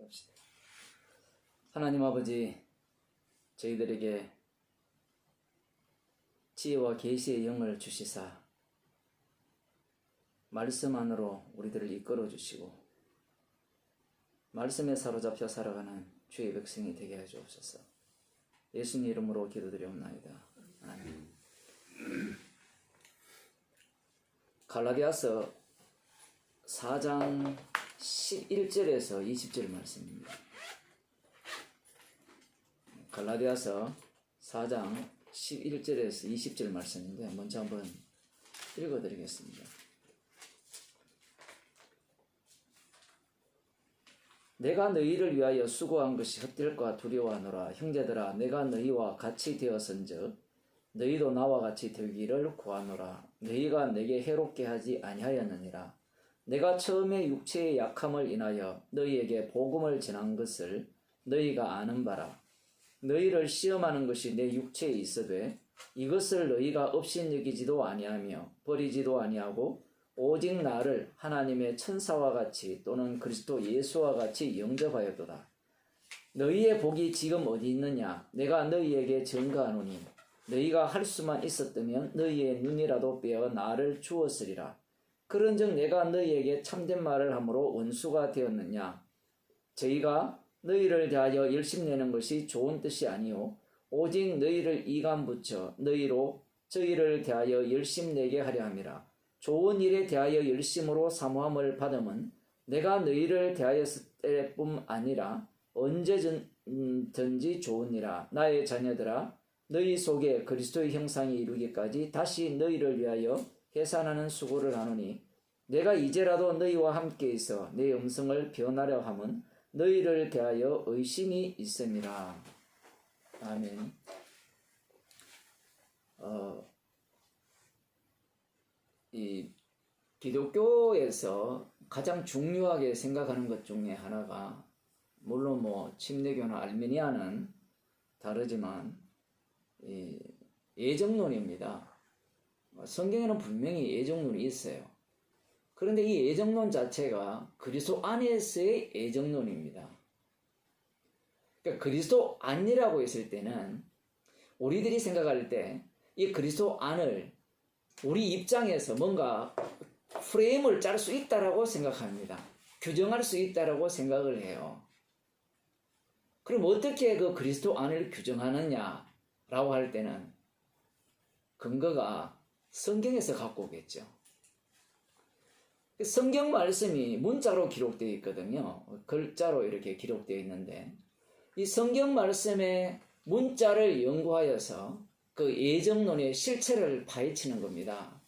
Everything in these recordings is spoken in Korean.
기도합시다. 하나님 아버지, 저희들에게 지혜와 계시의 영을 주시사 말씀 안으로 우리들을 이끌어 주시고 말씀에 사로잡혀 살아가는 주의 백성이 되게 해 주옵소서. 예수님 이름으로 기도드리옵나이다. 아멘. 갈라디아서 4장 11절에서 20절 말씀입니다. 갈라디아서 4장 11절에서 20절 말씀인데 먼저 한번 읽어드리겠습니다. 내가 너희를 위하여 수고한 것이 헛될까 두려워하노라. 형제들아, 내가 너희와 같이 되었은즉 너희도 나와 같이 되기를 구하노라. 너희가 내게 해롭게 하지 아니하였느니라. 내가 처음에 육체의 약함을 인하여 너희에게 복음을 전한 것을 너희가 아는 바라. 너희를 시험하는 것이 내 육체에 있어되 이것을 너희가 없인 여기지도 아니하며 버리지도 아니하고 오직 나를 하나님의 천사와 같이 또는 그리스도 예수와 같이 영접하였도다. 너희의 복이 지금 어디 있느냐? 내가 너희에게 증거하노니 너희가 할 수만 있었다면 너희의 눈이라도 빼어 나를 주었으리라. 그런즉 내가 너희에게 참된 말을 함으로 원수가 되었느냐? 저희가 너희를 대하여 열심내는 것이 좋은 뜻이 아니요 오직 너희를 이감 붙여 너희로 저희를 대하여 열심내게 하려 함이라. 좋은 일에 대하여 열심으로 사모함을 받음은 내가 너희를 대하였을 때뿐 아니라 언제든지 좋으니라. 나의 자녀들아, 너희 속에 그리스도의 형상이 이루기까지 다시 너희를 위하여 해산하는 수고를 하노니 내가 이제라도 너희와 함께 있어 내 음성을 변하려 함은 너희를 대하여 의심이 있음이라. 아멘. 이 기독교에서 가장 중요하게 생각하는 것 중에 하나가, 물론 침례교나 알미니아는 다르지만 예정론입니다. 성경에는 분명히 예정론이 있어요. 그런데 이 예정론 자체가 그리스도 안에서의 예정론입니다. 그러니까 그리스도 안이라고 했을 때는 우리들이 생각할 때 이 그리스도 안을 우리 입장에서 뭔가 프레임을 짤 수 있다라고 생각합니다. 규정할 수 있다라고 생각을 해요. 그럼 어떻게 그 그리스도 안을 규정하느냐라고 할 때는 근거가 성경에서 갖고 오겠죠. 성경 말씀이 문자로 기록되어 있거든요. 글자로 이렇게 기록되어 있는데 이 성경 말씀의 문자를 연구하여서 그 예정론의 실체를 파헤치는 겁니다.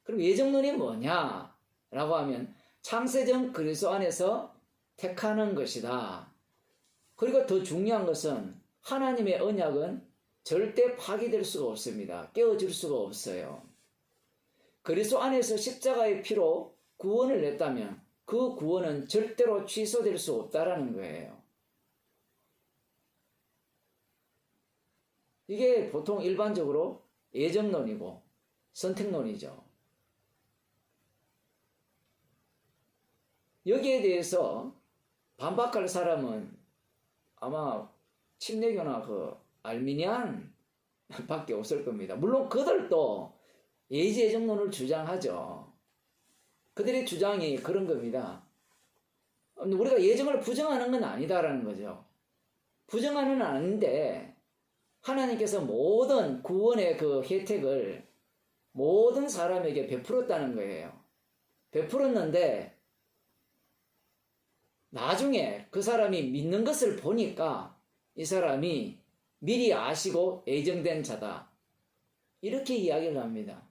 그럼 예정론이 뭐냐라고 하면 창세전 그리스도 안에서 택하는 것이다. 그리고 더 중요한 것은 하나님의 언약은 절대 파기될 수가 없습니다. 깨어질 수가 없어요. 그리스도 안에서 십자가의 피로 구원을 냈다면 그 구원은 절대로 취소될 수 없다라는 거예요. 이게 보통 일반적으로 예정론이고 선택론이죠. 여기에 대해서 반박할 사람은 아마 침례교나 알미니안 밖에 없을 겁니다. 물론 그들도 예정론을 주장하죠. 그들의 주장이 그런 겁니다. 우리가 예정을 부정하는 건 아니다라는 거죠. 부정하는 아닌데 하나님께서 모든 구원의 그 혜택을 모든 사람에게 베풀었다는 거예요. 베풀었는데 나중에 그 사람이 믿는 것을 보니까 이 사람이 미리 아시고 예정된 자다. 이렇게 이야기를 합니다.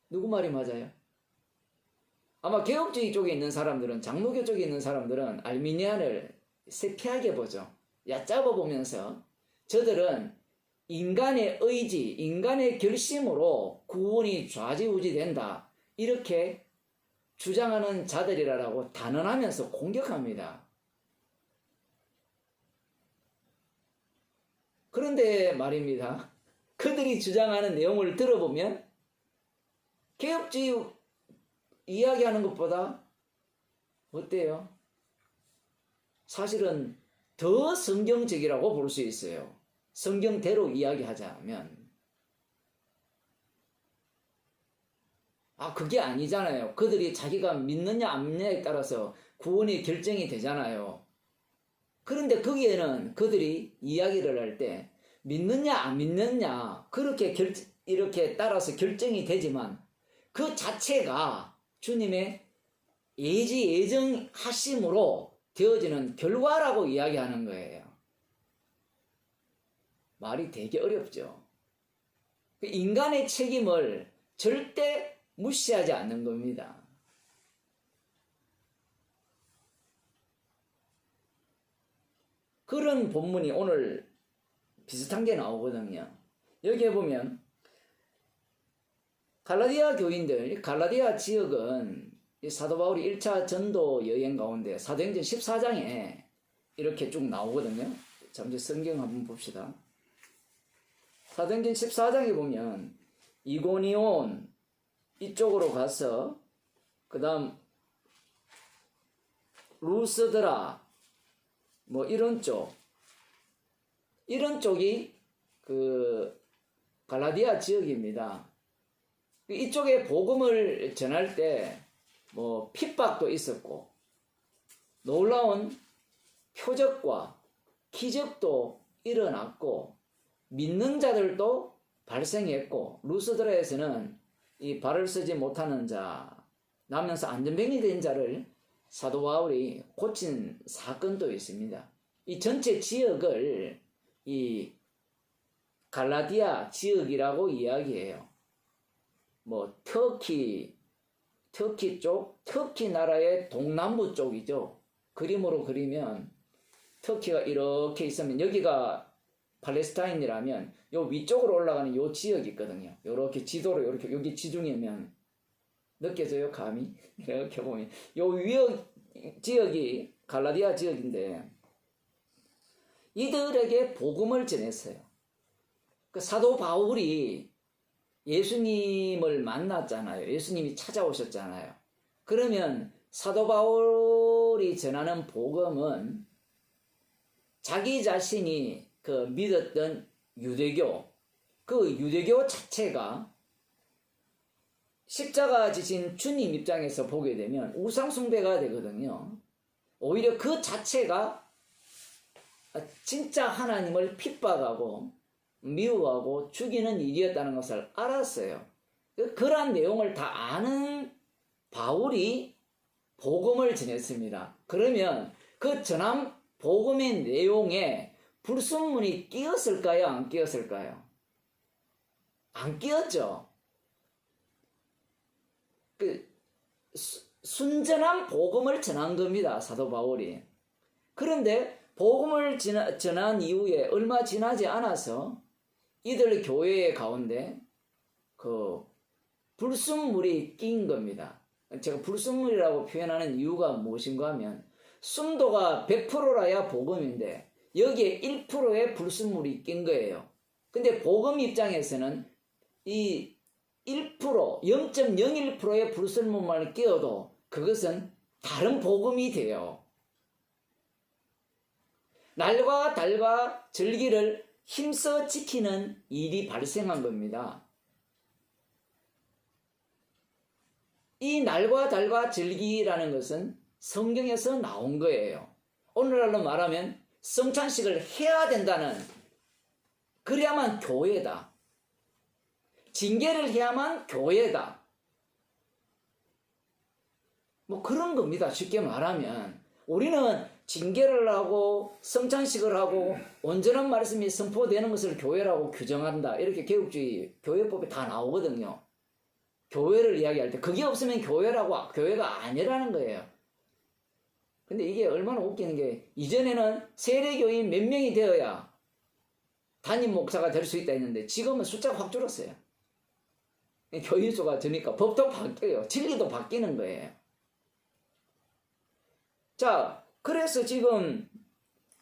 누구 말이 맞아요? 아마 개혁주의 쪽에 있는 사람들은, 장로교 쪽에 있는 사람들은 알미니안을 세피하게 보죠. 얕잡아 보면서 저들은 인간의 의지, 인간의 결심으로 구원이 좌지우지 된다. 이렇게 주장하는 자들이라고 단언하면서 공격합니다. 그런데 말입니다. 그들이 주장하는 내용을 들어보면 개혁주의 이야기하는 것보다 어때요? 사실은 더 성경적이라고 볼 수 있어요. 성경대로 이야기하자면. 그게 아니잖아요. 그들이 자기가 믿느냐 안 믿느냐에 따라서 구원이 결정이 되잖아요. 그런데 거기에는 그들이 이야기를 할 때 믿느냐 안 믿느냐 그렇게 이렇게 따라서 결정이 되지만 그 자체가 주님의 예정하심으로 되어지는 결과라고 이야기하는 거예요. 말이 되게 어렵죠. 인간의 책임을 절대 무시하지 않는 겁니다. 그런 본문이 오늘 비슷한 게 나오거든요. 여기에 보면 갈라디아 교인들, 갈라디아 지역은 사도 바울이 1차 전도 여행 가운데 사도행전 14장에 이렇게 쭉 나오거든요. 잠시 성경 한번 봅시다. 사도행전 14장에 보면 이고니온 이쪽으로 가서 그 다음 루스드라 뭐 이런 쪽이 그 갈라디아 지역입니다. 이쪽에 복음을 전할 때 뭐 핍박도 있었고 놀라운 표적과 기적도 일어났고 믿는 자들도 발생했고 루스드라에서는 이 발을 쓰지 못하는 자 나면서 안전병이 된 자를 사도 바울이 고친 사건도 있습니다. 이 전체 지역을 이 갈라디아 지역이라고 이야기해요. 뭐 터키 쪽, 터키 나라의 동남부 쪽이죠. 그림으로 그리면 터키가 이렇게 있으면 여기가 팔레스타인이라면 요 위쪽으로 올라가는 요 지역이 있거든요. 요렇게 지도로 요렇게 여기 지중해면 느껴져요, 감이? 이렇게 보면 요 지역이 갈라디아 지역인데 이들에게 복음을 전했어요. 그 사도 바울이 예수님을 만났잖아요. 예수님이 찾아오셨잖아요. 그러면 사도 바울이 전하는 복음은 자기 자신이 그 믿었던 유대교, 그 유대교 자체가 십자가 지신 주님 입장에서 보게 되면 우상숭배가 되거든요. 오히려 그 자체가 진짜 하나님을 핍박하고 미워하고 죽이는 일이었다는 것을 알았어요. 그러한 내용을 다 아는 바울이 복음을 전했습니다. 그러면 그 전한 복음의 내용에 불순물이 끼었을까요? 안 끼었을까요? 안 끼었죠. 순전한 복음을 전한 겁니다. 사도 바울이. 그런데 복음을 전한 이후에 얼마 지나지 않아서 이들 교회 가운데 그 불순물이 낀 겁니다. 제가 불순물이라고 표현하는 이유가 무엇인가 하면 순도가 100%라야 복음인데 여기에 1%의 불순물이 낀 거예요. 근데 복음 입장에서는 이 1%, 0.01%의 불순물만 끼어도 그것은 다른 복음이 돼요. 날과 달과 절기를 힘써 지키는 일이 발생한 겁니다. 이 날과 달과 절기라는 것은 성경에서 나온 거예요. 오늘날로 말하면 성찬식을 해야 된다는, 그래야만 교회다. 징계를 해야만 교회다. 뭐 그런 겁니다. 쉽게 말하면. 우리는 징계를 하고 성찬식을 하고 온전한 말씀이 선포되는 것을 교회라고 규정한다. 이렇게 개혁주의 교회법에 다 나오거든요. 교회를 이야기할 때 그게 없으면 교회가 아니라는 거예요. 근데 이게 얼마나 웃기는 게 이전에는 세례교인 몇 명이 되어야 담임 목사가 될 수 있다 했는데 지금은 숫자가 확 줄었어요. 교인 수가 적으니까 법도 바뀌어요. 진리도 바뀌는 거예요. 자, 그래서 지금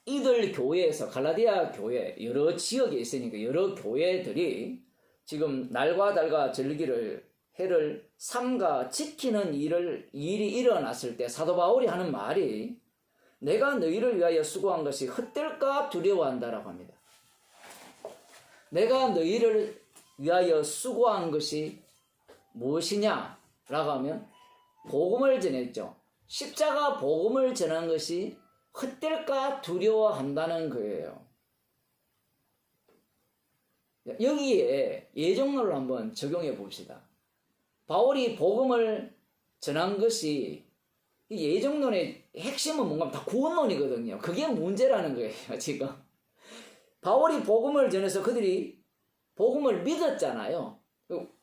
이들 교회에서 갈라디아 교회 여러 지역에 있으니까 여러 교회들이 지금 날과 달과 절기를 해를 삼가 지키는 일이 일어났을 때 사도 바울이 하는 말이 내가 너희를 위하여 수고한 것이 헛될까 두려워한다라고 합니다. 내가 너희를 위하여 수고한 것이 무엇이냐라고 하면 복음을 전했죠. 십자가 복음을 전한 것이 헛될까 두려워한다는 거예요. 여기에 예정론을 한번 적용해 봅시다. 바울이 복음을 전한 것이 예정론의 핵심은 뭔가 다 구원론이거든요. 그게 문제라는 거예요, 지금. 바울이 복음을 전해서 그들이 복음을 믿었잖아요.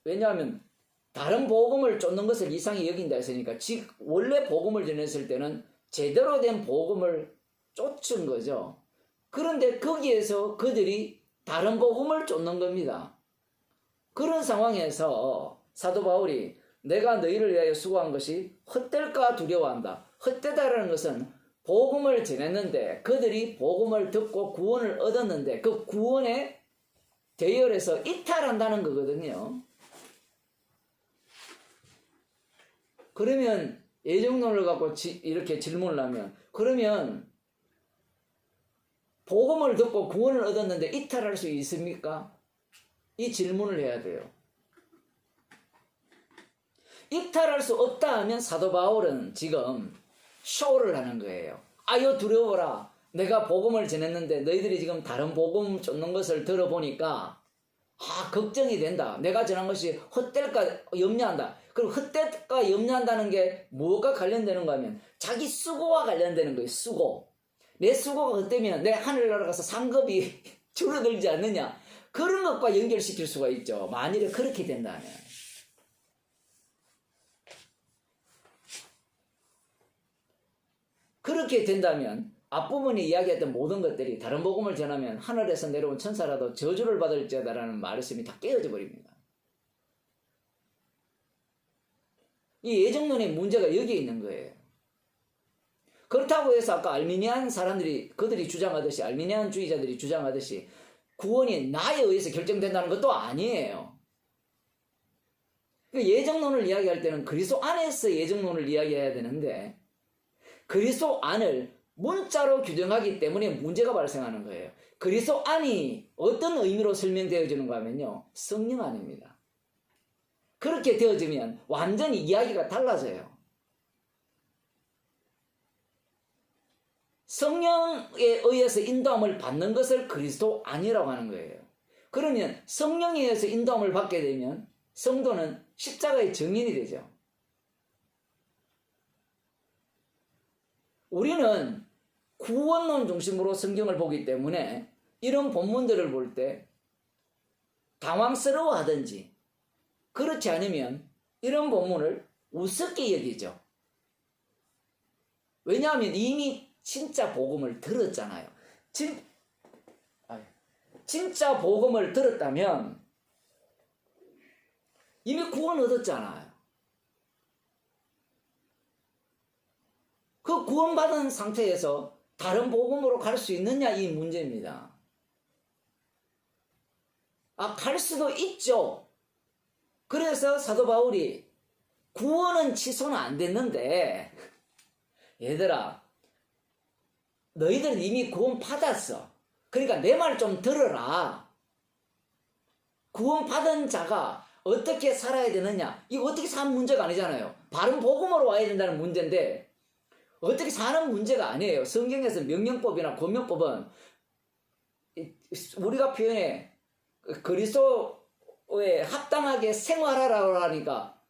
왜냐하면 다른 복음을 쫓는 것을 이상히 여긴다 했으니까 원래 복음을 전했을 때는 제대로 된 복음을 쫓은 거죠. 그런데 거기에서 그들이 다른 복음을 쫓는 겁니다. 그런 상황에서 사도 바울이 내가 너희를 위하여 수고한 것이 헛될까 두려워한다. 헛되다라는 것은 복음을 전했는데 그들이 복음을 듣고 구원을 얻었는데 그 구원의 대열에서 이탈한다는 거거든요. 그러면 예정론을 갖고 이렇게 질문을 하면 그러면 복음을 듣고 구원을 얻었는데 이탈할 수 있습니까? 이 질문을 해야 돼요. 이탈할 수 없다 하면 사도 바울은 지금 쇼를 하는 거예요. 아유 두려워라. 내가 복음을 전했는데 너희들이 지금 다른 복음 쫓는 것을 들어보니까 걱정이 된다. 내가 전한 것이 헛될까 염려한다. 그럼 헛될까 염려한다는 게 무엇과 관련되는가 하면 자기 수고와 관련되는 거예요. 수고. 내 수고가 헛되면 내 하늘나라 가서 상급이 줄어들지 않느냐. 그런 것과 연결시킬 수가 있죠. 만일에 그렇게 된다면. 그렇게 된다면 앞부분이 이야기했던 모든 것들이 다른 복음을 전하면 하늘에서 내려온 천사라도 저주를 받을지어다라는 말씀이 다 깨어져 버립니다. 이 예정론의 문제가 여기에 있는 거예요. 그렇다고 해서 아까 알미니안 사람들이 그들이 주장하듯이 알미니안 주의자들이 주장하듯이 구원이 나에 의해서 결정된다는 것도 아니에요. 예정론을 이야기할 때는 그리스도 안에서 예정론을 이야기해야 되는데 그리스도 안을 문자로 규정하기 때문에 문제가 발생하는 거예요. 그리스도 안이 어떤 의미로 설명되어지는가 하면요. 성령 안입니다. 그렇게 되어지면 완전히 이야기가 달라져요. 성령에 의해서 인도함을 받는 것을 그리스도 안이라고 하는 거예요. 그러면 성령에 의해서 인도함을 받게 되면 성도는 십자가의 증인이 되죠. 우리는 구원론 중심으로 성경을 보기 때문에 이런 본문들을 볼 때 당황스러워 하든지 그렇지 않으면 이런 본문을 우습게 여기죠. 왜냐하면 이미 진짜 복음을 들었잖아요. 진짜 복음을 들었다면 이미 구원 얻었잖아요. 그 구원받은 상태에서 다른 복음으로 갈 수 있느냐 이 문제입니다. 갈 수도 있죠. 그래서 사도 바울이 구원은 취소는 안 됐는데 얘들아 너희들은 이미 구원 받았어. 그러니까 내 말 좀 들어라. 구원 받은 자가 어떻게 살아야 되느냐 이거 어떻게 사는 문제가 아니잖아요. 바른 복음으로 와야 된다는 문제인데 어떻게 사는 문제가 아니에요. 성경에서 명령법이나 권면법은 우리가 표현해 그리스도에 합당하게 생활하라고 하니까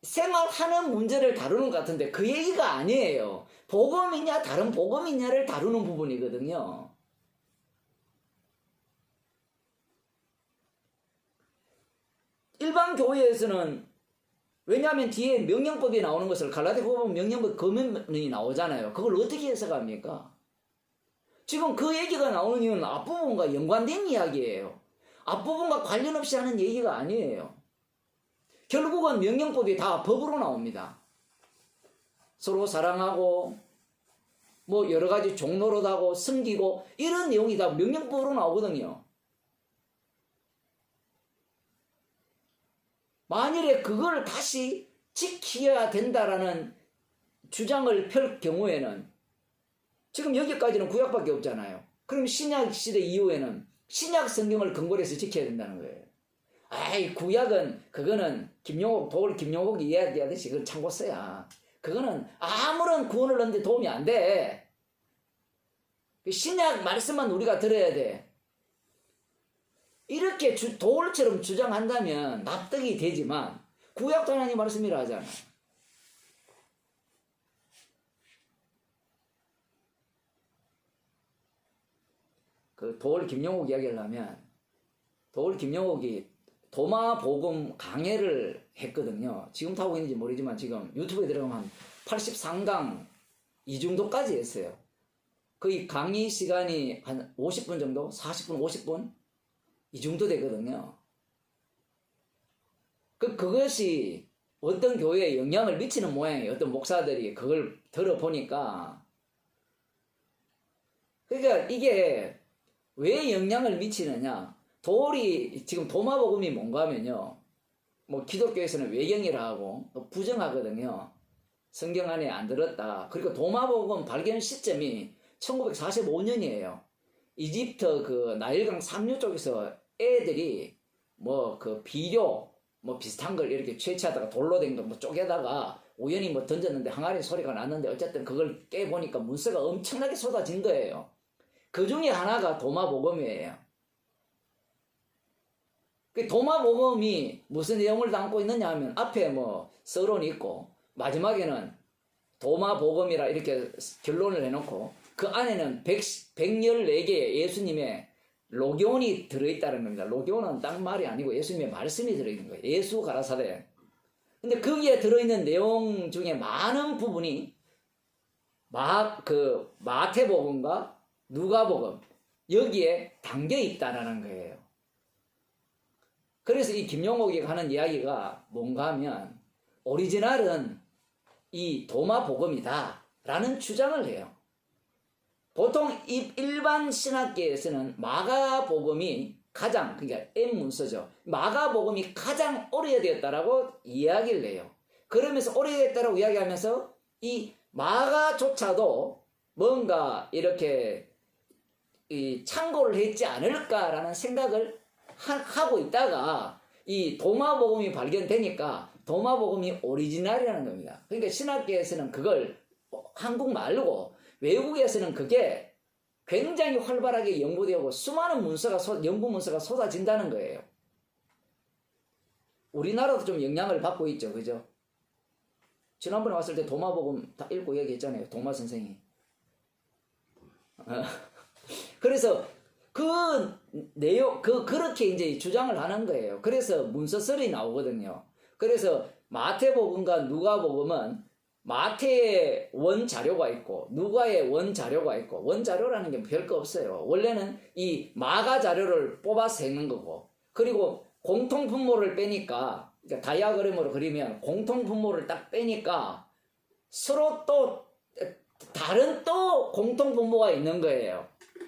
생활하는 문제를 다루는 것 같은데 그 얘기가 아니에요. 복음이냐 다른 복음이냐를 다루는 부분이거든요. 일반 교회에서는 왜냐하면 뒤에 명령법이 나오는 것을 갈라디아 보면 명령법 금연이 나오잖아요. 그걸 어떻게 해석합니까? 지금 그 얘기가 나오는 이유는 앞부분과 연관된 이야기예요. 앞부분과 관련 없이 하는 얘기가 아니에요. 결국은 명령법이 다 법으로 나옵니다. 서로 사랑하고 뭐 여러 가지 종노릇하고 섬기고 이런 내용이 다 명령법으로 나오거든요. 만일에 그걸 다시 지켜야 된다라는 주장을 펼 경우에는 지금 여기까지는 구약밖에 없잖아요. 그럼 신약 시대 이후에는 신약 성경을 근거로 해서 지켜야 된다는 거예요. 아이, 구약은 그거는 도울 김용옥이 이야기하듯이 그건 참고 써야. 그거는 아무런 구원을 얻는데 도움이 안 돼. 신약 말씀만 우리가 들어야 돼. 이렇게 도울처럼 주장한다면 납득이 되지만 구약도 하나님 말씀이라 하잖아. 그 도울 김용옥 이야기를 하면 도울 김용옥이 도마복음 강해를 했거든요. 지금도 하고 있는지 모르지만 지금 유튜브에 들어가면 83강 이 정도까지 했어요. 거의 강의 시간이 한 50분 정도? 40분, 50분? 이 정도 되거든요. 그것이 어떤 교회에 영향을 미치는 모양이에요. 어떤 목사들이 그걸 들어보니까. 그러니까 이게 왜 영향을 미치느냐? 지금 도마복음이 뭔가 하면요. 뭐 기독교에서는 외경이라 하고 부정하거든요. 성경 안에 안 들었다. 그리고 도마복음 발견 시점이 1945년이에요. 이집트 그 나일강 상류 쪽에서 애들이 뭐 그 비료 뭐 비슷한 걸 이렇게 채취하다가 돌로 된 거 뭐 쪼개다가 우연히 뭐 던졌는데 항아리 소리가 났는데 어쨌든 그걸 깨보니까 문서가 엄청나게 쏟아진 거예요. 그 중에 하나가 도마복음이에요. 그 도마복음이 무슨 내용을 담고 있느냐 하면 앞에 뭐 서론이 있고 마지막에는 도마복음이라 이렇게 결론을 해놓고 그 안에는 114개의 예수님의 로교온이 들어있다는 겁니다. 로교온은 딱 말이 아니고 예수님의 말씀이 들어있는 거예요. 예수 가라사대. 근데 거기에 들어있는 내용 중에 많은 부분이 마태복음과 누가복음 여기에 담겨 있다라는 거예요. 그래서 이 김용옥이 하는 이야기가 뭔가 하면 오리지널은 이 도마복음이다 라는 주장을 해요. 보통 일반 신학계에서는 마가복음이 가장, 그러니까 M문서죠. 마가복음이 가장 오래되었다라고 이야기를 해요. 그러면서 오래됐다라고 이야기하면서 이 마가조차도 뭔가 이렇게 참고를 했지 않을까라는 생각을 하고 있다가 이 도마복음이 발견되니까 도마복음이 오리지널이라는 겁니다. 그러니까 신학계에서는 그걸 한국말로 외국에서는 그게 굉장히 활발하게 연구되고 수많은 연구 문서가 쏟아진다는 거예요. 우리나라도 좀 영향을 받고 있죠. 그죠? 지난번에 왔을 때 도마복음 다 읽고 얘기했잖아요. 도마 선생이. 그래서 그렇게 이제 주장을 하는 거예요. 그래서 문서설이 나오거든요. 그래서 마태복음과 누가복음은 마태의 원자료가 있고 누가의 원자료가 있고 원자료라는 게 별거 없어요. 원래는 이 마가 자료를 뽑아서 읽는 거고 그리고 공통분모를 빼니까 그러니까 다이아그램으로 그리면 공통분모를 딱 빼니까 서로 또 다른 또 공통분모가 있는 거예요.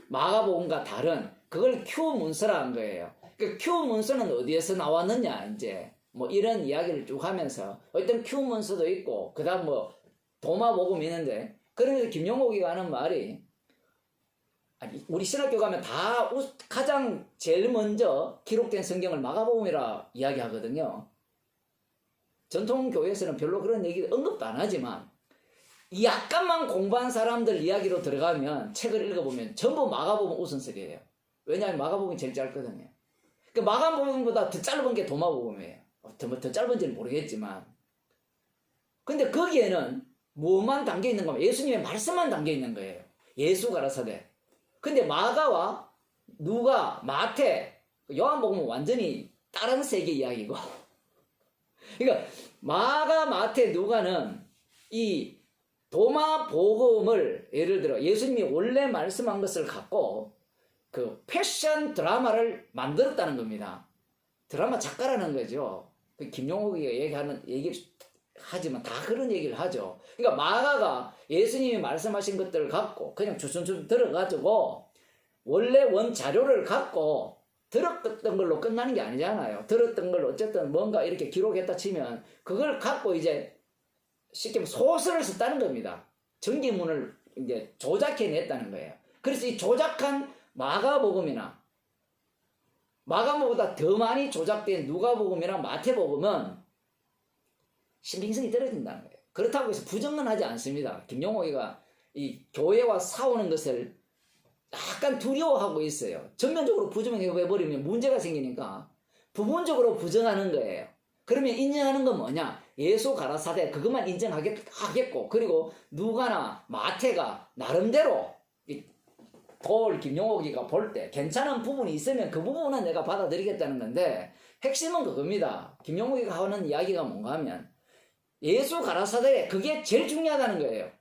마가복음과 다른 그걸 Q 문서라는 거예요. 그 Q 문서는 어디에서 나왔느냐 이제 뭐 이런 이야기를 쭉 하면서 어떤 Q 문서도 있고 그다음 뭐 도마복음이 있는데 그러면서 김용옥이가 하는 말이 우리 신학교 가면 다 가장 제일 먼저 기록된 성경을 마가복음이라 이야기하거든요. 전통 교회에서는 별로 그런 얘기 언급도 안 하지만 약간만 공부한 사람들 이야기로 들어가면 책을 읽어보면 전부 마가복음 우선설이에요. 왜냐하면 마가복음이 제일 짧거든요. 그 마가복음보다 더 짧은 게 도마복음이에요. 더 짧은지는 모르겠지만 근데 거기에는 뭐만 담겨 있는 거면 예수님의 말씀만 담겨 있는 거예요. 예수 가라사대. 근데 마가와 누가 마태 요한복음은 완전히 다른 세계 이야기고 그러니까 마가 마태 누가는 이 도마복음을 예를 들어 예수님이 원래 말씀한 것을 갖고 그 패션 드라마를 만들었다는 겁니다. 드라마 작가라는 거죠. 김용옥이 얘기를 하지만 다 그런 얘기를 하죠. 그러니까 마가가 예수님이 말씀하신 것들을 갖고 그냥 주순주순 들어가지고 원래 원자료를 갖고 들었던 걸로 끝나는 게 아니잖아요. 들었던 걸 어쨌든 뭔가 이렇게 기록했다 치면 그걸 갖고 이제 쉽게 소설을 썼다는 겁니다. 전기문을 이제 조작해냈다는 거예요. 그래서 이 조작한 마가복음이나 마가복음보다 더 많이 조작된 누가복음이나 마태복음은 신빙성이 떨어진다는 거예요. 그렇다고 해서 부정은 하지 않습니다. 김용옥이가 이 교회와 싸우는 것을 약간 두려워하고 있어요. 전면적으로 부정해버리면 문제가 생기니까 부분적으로 부정하는 거예요. 그러면 인정하는 건 뭐냐? 예수 가라사대 그것만 인정하겠고, 그리고 누가나 마태가 나름대로 김용옥이가 볼 때 괜찮은 부분이 있으면 그 부분은 내가 받아들이겠다는 건데, 핵심은 그겁니다. 김용옥이가 하는 이야기가 뭔가 하면 예수 가라사대 그게 제일 중요하다는 거예요.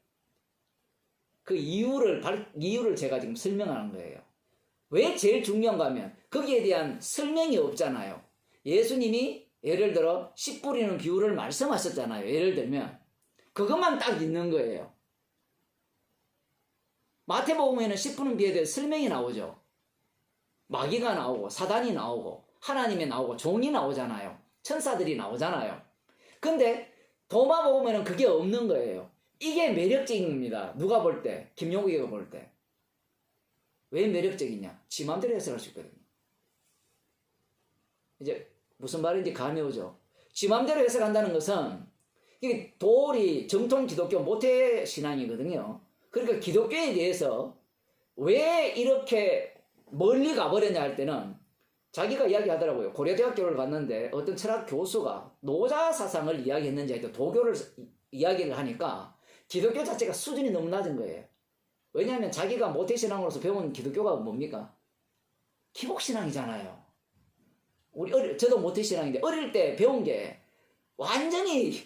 그 이유를 제가 지금 설명하는 거예요. 왜 제일 중요한가 하면 거기에 대한 설명이 없잖아요. 예수님이 예를 들어 씨 뿌리는 비유를 말씀하셨잖아요. 예를 들면 그것만 딱 있는 거예요. 마태복음에는 씨 뿌리는 비유에 대해 설명이 나오죠. 마귀가 나오고 사단이 나오고 하나님이 나오고 종이 나오잖아요. 천사들이 나오잖아요. 근데 도마복음에는 그게 없는 거예요. 이게 매력적인 겁니다. 누가 볼 때, 김용욱이가 볼 때. 왜 매력적이냐? 지 맘대로 해석할 수 있거든요. 이제 무슨 말인지 감이 오죠. 지 맘대로 해석한다는 것은 이게 도리 정통 기독교 모태 신앙이거든요. 그러니까 기독교에 대해서 왜 이렇게 멀리 가버렸냐 할 때는 자기가 이야기하더라고요. 고려대학교를 갔는데 어떤 철학 교수가 노자 사상을 이야기했는지 하여튼 도교를 이야기를 하니까 기독교 자체가 수준이 너무 낮은 거예요. 왜냐하면 자기가 모태신앙으로서 배운 기독교가 뭡니까? 기복신앙이잖아요. 저도 모태신앙인데 어릴 때 배운 게 완전히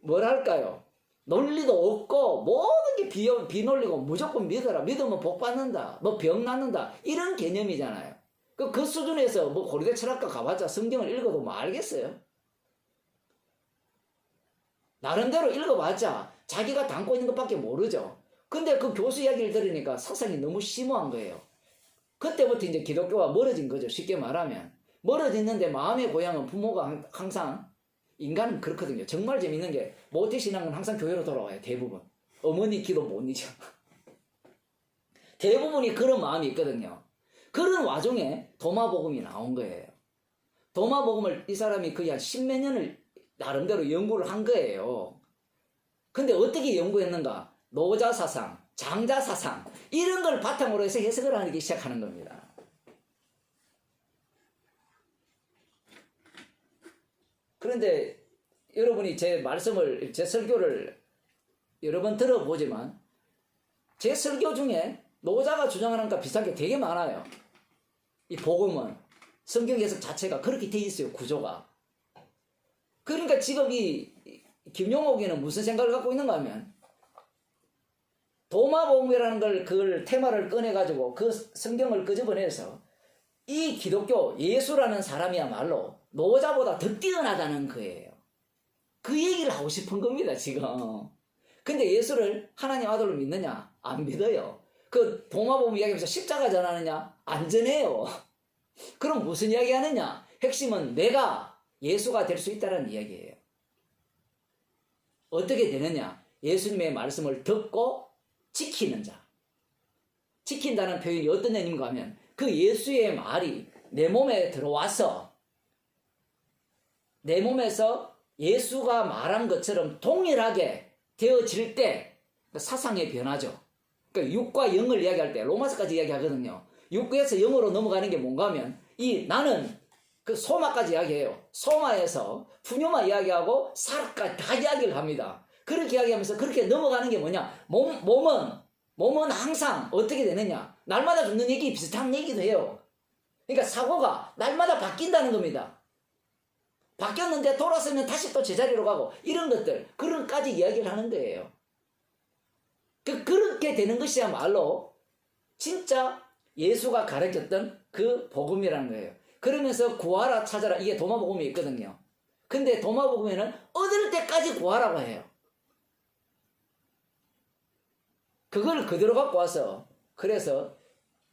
뭐랄까요? 논리도 없고 모든 게 비논리고 무조건 믿어라. 믿으면 복 받는다. 뭐 병 낫는다. 이런 개념이잖아요. 그 수준에서 뭐 고려대 철학과 가봤자 성경을 읽어도 뭐 알겠어요? 나름대로 읽어봤자 자기가 담고 있는 것밖에 모르죠. 근데 그 교수 이야기를 들으니까 사상이 너무 심오한 거예요. 그때부터 이제 기독교와 멀어진 거죠. 쉽게 말하면. 멀어졌는데 마음의 고향은 부모가 항상, 인간은 그렇거든요. 정말 재밌는 게 모태신앙은 항상 교회로 돌아와요. 대부분. 어머니 기도 못 잊어. 대부분이 그런 마음이 있거든요. 그런 와중에 도마복음이 나온 거예요. 도마복음을 이 사람이 거의 한 십몇 년을 나름대로 연구를 한 거예요. 근데 어떻게 연구했는가? 노자사상, 장자사상 이런 걸 바탕으로 해서 해석을 하기 시작하는 겁니다. 그런데 여러분이 제 설교를 여러 번 들어보지만 제 설교 중에 노자가 주장하는 것과 비슷한 게 되게 많아요. 이 복음은 성경 해석 자체가 그렇게 돼 있어요. 구조가. 그러니까 지금 이 김용옥이는 무슨 생각을 갖고 있는가 하면 도마복음이라는 그걸 테마를 꺼내가지고 그 성경을 끄집어내서 이 기독교 예수라는 사람이야말로 노자보다 더 뛰어나다는 거예요. 그 얘기를 하고 싶은 겁니다, 지금. 근데 예수를 하나님 아들로 믿느냐? 안 믿어요. 그 도마복음 이야기하면서 십자가 전하느냐? 안 전해요. 그럼 무슨 이야기 하느냐? 핵심은 내가 예수가 될 수 있다는 이야기예요. 어떻게 되느냐? 예수님의 말씀을 듣고 지키는 자. 지킨다는 표현이 어떤 의미인가 하면 그 예수의 말이 내 몸에 들어와서 내 몸에서 예수가 말한 것처럼 동일하게 되어질 때 사상의 변화죠. 그러니까 육과 영을 이야기할 때 로마서까지 이야기하거든요. 육에서 영으로 넘어가는 게 뭔가 하면 나는 그 소마까지 이야기해요. 소마에서 푸뇨마 이야기하고 살까지 다 이야기를 합니다. 그렇게 이야기하면서 그렇게 넘어가는 게 뭐냐? 몸은 항상 어떻게 되느냐? 날마다 죽는 얘기 비슷한 얘기도 해요. 그러니까 사고가 날마다 바뀐다는 겁니다. 바뀌었는데 돌아서면 다시 또 제자리로 가고 이런 것들 그런까지 이야기를 하는 거예요. 그렇게 되는 것이야말로 진짜 예수가 가르쳤던 그 복음이라는 거예요. 그러면서 구하라 찾아라 이게 도마복음이 있거든요. 근데 도마복음에는 얻을 때까지 구하라고 해요. 그걸 그대로 갖고 와서 그래서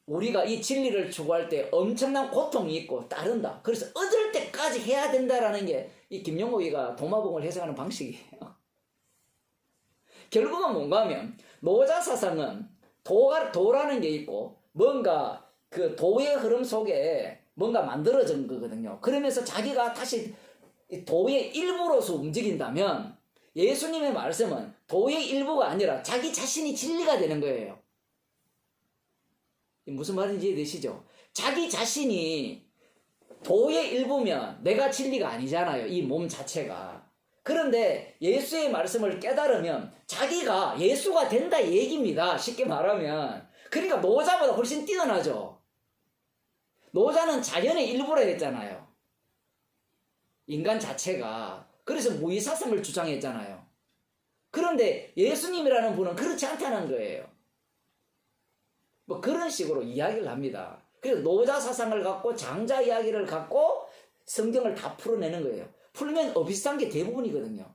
우리가 이 진리를 추구할 때 엄청난 고통이 있고 따른다. 그래서 얻을 때까지 해야 된다라는 게 이 김용옥이가 도마복음을 해석하는 방식이에요. 결국은 뭔가 하면 노자 사상은 도라는 게 있고 뭔가 그 도의 흐름 속에 뭔가 만들어진 거거든요. 그러면서 자기가 다시 도의 일부로서 움직인다면 예수님의 말씀은 도의 일부가 아니라 자기 자신이 진리가 되는 거예요. 무슨 말인지 이해되시죠? 자기 자신이 도의 일부면 내가 진리가 아니잖아요. 이 몸 자체가. 그런데 예수의 말씀을 깨달으면 자기가 예수가 된다 이 얘기입니다. 쉽게 말하면. 그러니까 노자보다 훨씬 뛰어나죠. 노자는 자연의 일부라 했잖아요. 인간 자체가. 그래서 무의사성을 주장했잖아요. 그런데 예수님이라는 분은 그렇지 않다는 거예요. 뭐 그런 식으로 이야기를 합니다. 그래서 노자 사상을 갖고 장자 이야기를 갖고 성경을 다 풀어내는 거예요. 풀면 비슷한 게 대부분이거든요.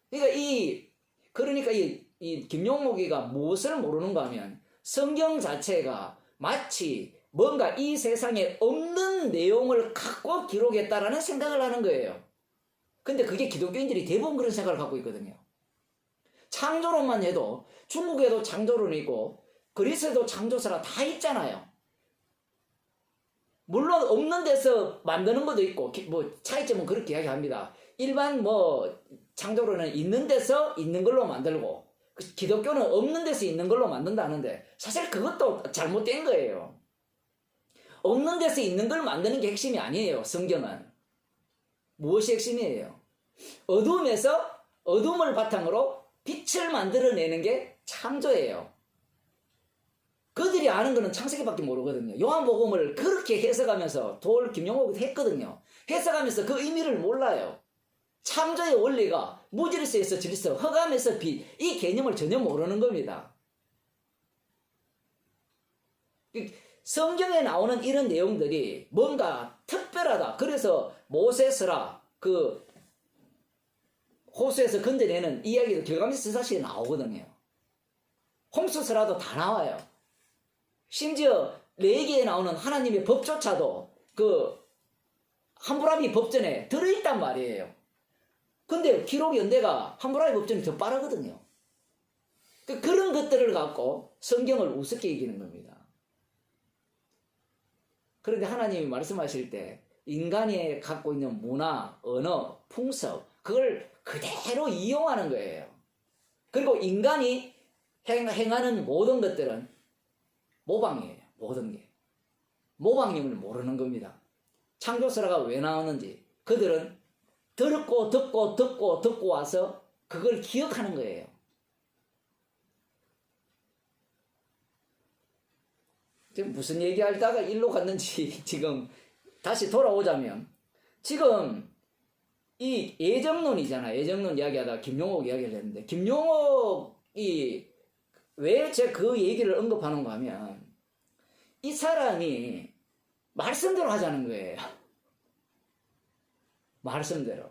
그러니까 이 김용옥이가 무엇을 모르는가 하면 성경 자체가 마치 뭔가 이 세상에 없는 내용을 갖고 기록했다라는 생각을 하는 거예요. 근데 그게 기독교인들이 대부분 그런 생각을 갖고 있거든요. 창조론만 해도 중국에도 창조론이 있고 그리스에도 창조서가 다 있잖아요. 물론 없는 데서 만드는 것도 있고 뭐 차이점은 그렇게 이야기합니다. 일반 뭐 창조론은 있는 데서 있는 걸로 만들고 기독교는 없는 데서 있는 걸로 만든다는데 사실 그것도 잘못된 거예요. 없는 데서 있는 걸 만드는 게 핵심이 아니에요. 성경은. 무엇이 핵심이에요? 어둠에서 어둠을 바탕으로 빛을 만들어내는 게 창조예요. 그들이 아는 거는 창세기밖에 모르거든요. 요한복음을 그렇게 해석하면서 김용옥이 했거든요. 해석하면서 그 의미를 몰라요. 창조의 원리가 무질서에서 질서, 흑암에서 빛, 이 개념을 전혀 모르는 겁니다. 성경에 나오는 이런 내용들이 뭔가 특별하다. 그래서 모세서라 호수에서 건져내는 이야기도 길가메시 서사시에 나오거든요. 홍수서라도 다 나와요. 심지어 레위기에 나오는 하나님의 법조차도 함무라비 법전에 들어있단 말이에요. 근데 기록 연대가 함무라비 법전이 더 빠르거든요. 그런 것들을 갖고 성경을 우습게 이기는 겁니다. 그런데 하나님이 말씀하실 때 인간이 갖고 있는 문화, 언어, 풍습 그걸 그대로 이용하는 거예요. 그리고 인간이 행하는 모든 것들은 모방이에요. 모든 게. 모방임을 모르는 겁니다. 창조설화가 왜 나오는지 그들은 듣고 와서 그걸 기억하는 거예요. 지금 무슨 얘기하다가 일로 갔는지 지금 다시 돌아오자면 지금 이 예정론이잖아요. 예정론 이야기하다가 김용옥 이야기를 했는데 김용옥이 왜 제가 그 얘기를 언급하는가 하면 이 사람이 말씀대로 하자는 거예요. 말씀대로.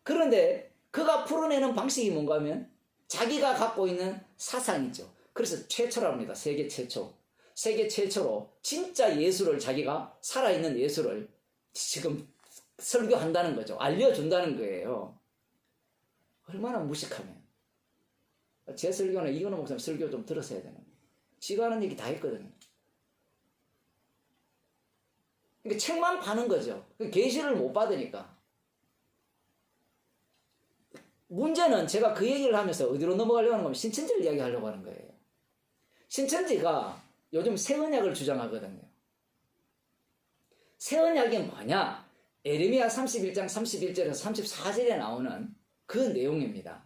그런데 그가 풀어내는 방식이 뭔가 하면 자기가 갖고 있는 사상이죠. 그래서 최초라고 합니다. 세계 최초. 세계 최초로 진짜 예수를 자기가 살아있는 예수를 지금 설교한다는 거죠. 알려준다는 거예요. 얼마나 무식하면. 제 설교는 이거는 목사님 설교 좀 들었어야 되는 거예요. 지가 하는 얘기 다 했거든요. 그러니까 책만 파는 거죠. 계시를 못 받으니까. 문제는 제가 그 얘기를 하면서 어디로 넘어가려고 하는 거면 신천지를 이야기하려고 하는 거예요. 신천지가 요즘 새언약을 주장하거든요. 새언약이 뭐냐? 에레미야 31장 31절에서 34절에 나오는 그 내용입니다.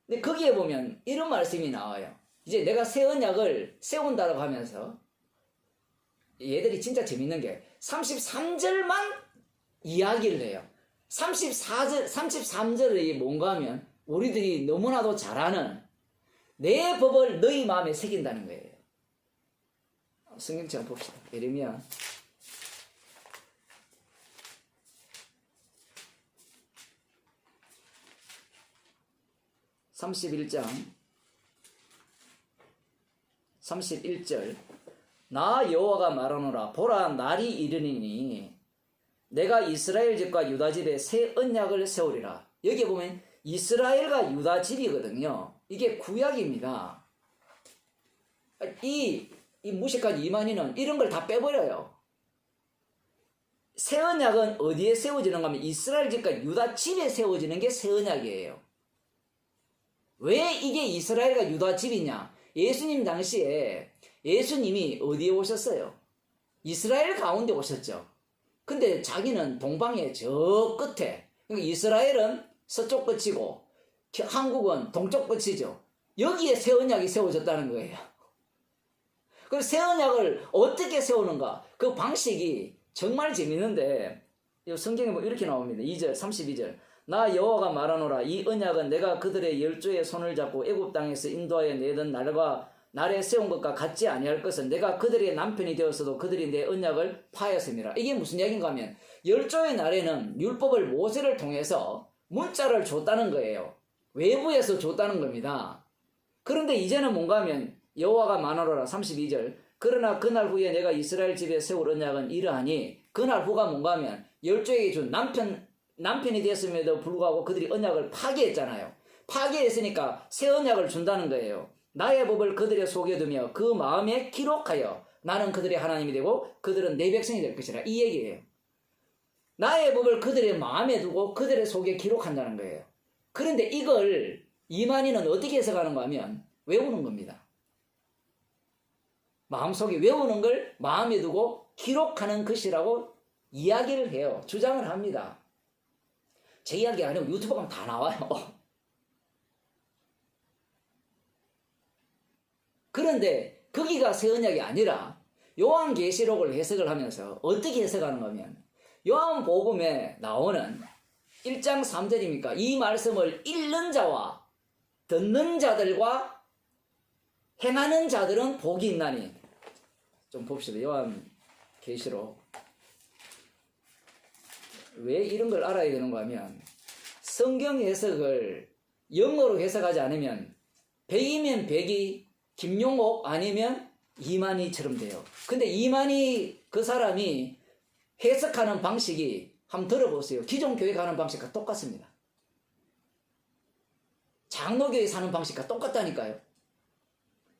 근데 거기에 보면 이런 말씀이 나와요. 이제 내가 새언약을 세운다라고 하면서 얘들이 진짜 재밌는 게 33절만 이야기를 해요. 33절이 뭔가 하면 우리들이 너무나도 잘 아는 내 법을 너희 마음에 새긴다는 거예요. 성경처럼 봅시다. 예레미야 31장 31절 나 여호와가 말하노라 보라 날이 이르니니 내가 이스라엘 집과 유다 집에 새 언약을 세우리라. 여기 보면 이스라엘과 유다 집이거든요. 이게 구약입니다. 이 무식한 이만희는 이런 걸 다 빼버려요. 새 언약은 어디에 세워지는가 하면 이스라엘 집과 유다 집에 세워지는 게 새 언약이에요. 왜 이게 이스라엘과 유다 집이냐? 예수님 당시에 예수님이 어디에 오셨어요? 이스라엘 가운데 오셨죠. 근데 자기는 동방의 저 끝에, 그러니까 이스라엘은 서쪽 끝이고 한국은 동쪽 끝이죠. 여기에 새 언약이 세워졌다는 거예요. 그래서 새 언약을 어떻게 세우는가? 그 방식이 정말 재밌는데 성경에 뭐 이렇게 나옵니다. 2절 32절 나 여호와가 말하노라 이 언약은 내가 그들의 열조의 손을 잡고 애굽 땅에서 인도하여 내던 날과 날에 세운 것과 같지 아니할 것은 내가 그들의 남편이 되었어도 그들이 내 언약을 파하였음이라. 이게 무슨 이야기인가 하면 열조의 날에는 율법을 모세를 통해서 문자를 줬다는 거예요. 외부에서 줬다는 겁니다. 그런데 이제는 뭔가 하면 여호와가 말하노라 32절 그러나 그날 후에 내가 이스라엘 집에 세울 언약은 이러하니 그날 후가 뭔가 하면 열조에게 준 남편이 되었음에도 불구하고 그들이 언약을 파기했잖아요. 파기했으니까 새 언약을 준다는 거예요. 나의 법을 그들의 속에 두며 그 마음에 기록하여 나는 그들의 하나님이 되고 그들은 내 백성이 될 것이라. 이 얘기예요. 나의 법을 그들의 마음에 두고 그들의 속에 기록한다는 거예요. 그런데 이걸 이만희는 어떻게 해석하는가 하면 외우는 겁니다. 마음속에 외우는 걸 마음에 두고 기록하는 것이라고 이야기를 해요. 주장을 합니다. 제 이야기 아니고 유튜브 가면 다 나와요. 그런데 거기가 새 언약이 아니라 요한계시록을 해석을 하면서 어떻게 해석하는가 하면 요한복음에 나오는 1장 3절입니까? 이 말씀을 읽는 자와 듣는 자들과 행하는 자들은 복이 있나니. 좀 봅시다. 요한계시록 왜 이런 걸 알아야 되는가 하면 성경 해석을 영어로 해석하지 않으면 100이면 100이 김용옥 아니면 이만희처럼 돼요. 근데 이만희 그 사람이 해석하는 방식이 한번 들어보세요. 기존 교회 가는 방식과 똑같습니다. 장로교회 사는 방식과 똑같다니까요.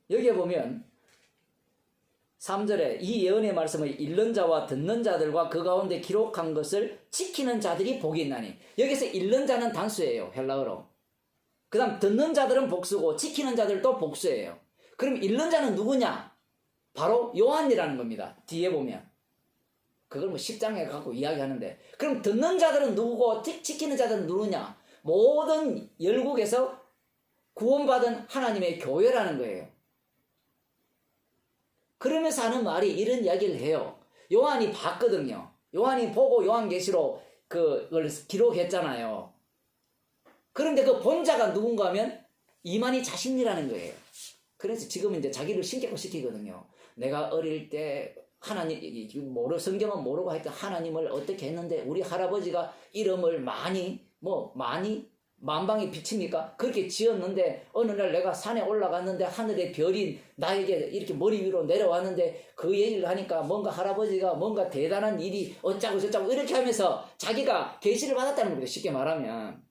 여기에 보면 3절에 이 예언의 말씀을 읽는 자와 듣는 자들과 그 가운데 기록한 것을 지키는 자들이 복이 있나니. 여기서 읽는 자는 단수예요. 헬라어로. 그 다음 듣는 자들은 복수고 지키는 자들도 복수예요. 그럼 읽는 자는 누구냐? 바로 요한이라는 겁니다. 뒤에 보면. 그걸 뭐 10장에 갖고 이야기하는데. 그럼 듣는 자들은 누구고 지키는 자들은 누구냐? 모든 열국에서 구원받은 하나님의 교회라는 거예요. 그러면서 하는 말이 이런 이야기를 해요. 요한이 봤거든요. 요한이 보고 요한계시록 그걸 기록했잖아요. 그런데 그 본자가 누군가 하면 이만희 자신이라는 거예요. 그래서 지금 이제 자기를 신격화시키거든요. 내가 어릴 때 하나님, 성경은 모르고 하여튼 하나님을 어떻게 했는데 우리 할아버지가 이름을 많이 만방이 빛입니까? 그렇게 지었는데 어느 날 내가 산에 올라갔는데 하늘의 별이 나에게 이렇게 머리 위로 내려왔는데 그 얘기를 하니까 뭔가 할아버지가 뭔가 대단한 일이 어쩌고 저쩌고 이렇게 하면서 자기가 계시를 받았다는 겁니다. 쉽게 말하면.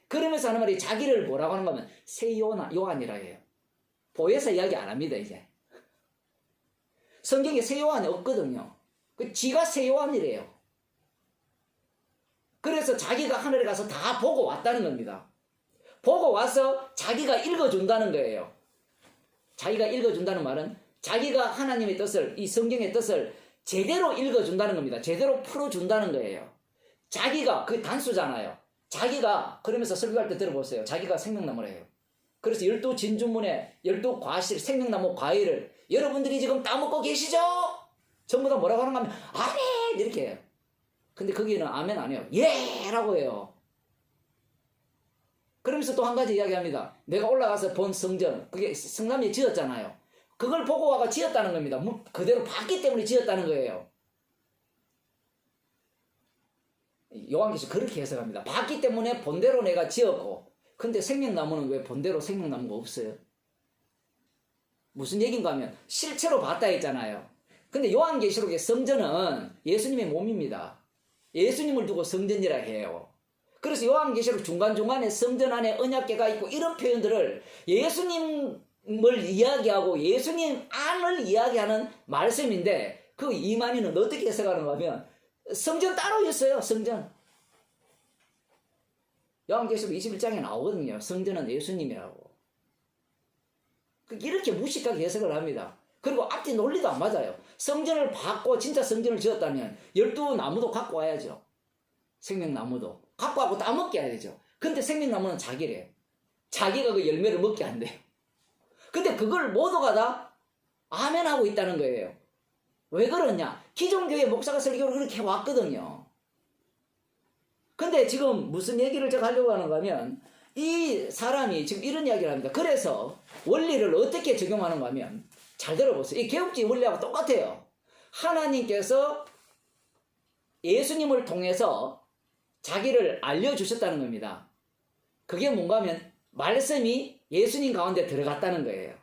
그러면서 하는 말이 자기를 뭐라고 하는 거면 새 요한이라 해요. 보여서 이야기 안 합니다. 이제 성경에 새 요한이 없거든요. 지가 새 요한이래요. 그래서 자기가 하늘에 가서 다 보고 왔다는 겁니다. 보고 와서 자기가 읽어준다는 거예요. 자기가 읽어준다는 말은 자기가 하나님의 뜻을, 이 성경의 뜻을 제대로 읽어준다는 겁니다. 제대로 풀어준다는 거예요. 자기가, 그 단수잖아요. 자기가, 그러면서 설교할 때 들어보세요. 자기가 생명나무래요. 그래서 12진주문에 12과실, 생명나무 과일을 여러분들이 지금 따먹고 계시죠? 전부 다 뭐라고 하는가 하면 아멘! 이렇게 해요. 근데 거기는 아멘 안 해요. 예! 라고 해요. 그러면서 또 한 가지 이야기합니다. 내가 올라가서 본 성전, 그게 성남이 지었잖아요. 그걸 보고 와가 지었다는 겁니다. 그대로 봤기 때문에 지었다는 거예요. 요한계시록 그렇게 해석합니다. 봤기 때문에 본대로 내가 지었고, 근데 생명나무는 왜 본대로 생명나무가 없어요? 무슨 얘기인가 하면 실체로 봤다 했잖아요. 근데 요한계시록의 성전은 예수님의 몸입니다. 예수님을 두고 성전이라 해요. 그래서 요한계시록 중간중간에 성전 안에 언약궤가 있고 이런 표현들을 예수님을 이야기하고 예수님 안을 이야기하는 말씀인데 그 이만희는 어떻게 해석하는가 하면 성전 따로 있어요. 성전. 요한계시록 21장에 나오거든요. 성전은 예수님이라고. 이렇게 무식하게 해석을 합니다. 그리고 앞뒤 논리도 안 맞아요. 성전을 받고 진짜 성전을 지었다면 12나무도 갖고 와야죠. 생명나무도. 갖고 와고 따먹게 해야 되죠. 근데 생명나무는 자기래. 자기가 그 열매를 먹게 한대요. 근데 그걸 모두가 다 아멘하고 있다는 거예요. 왜 그러냐? 기존 교회 목사가 설교를 그렇게 해왔거든요. 근데 지금 무슨 얘기를 제가 하려고 하는가 하면 이 사람이 지금 이런 이야기를 합니다. 그래서 원리를 어떻게 적용하는가 하면 잘 들어보세요. 이 개혁주의 원리하고 똑같아요. 하나님께서 예수님을 통해서 자기를 알려주셨다는 겁니다. 그게 뭔가 하면 말씀이 예수님 가운데 들어갔다는 거예요.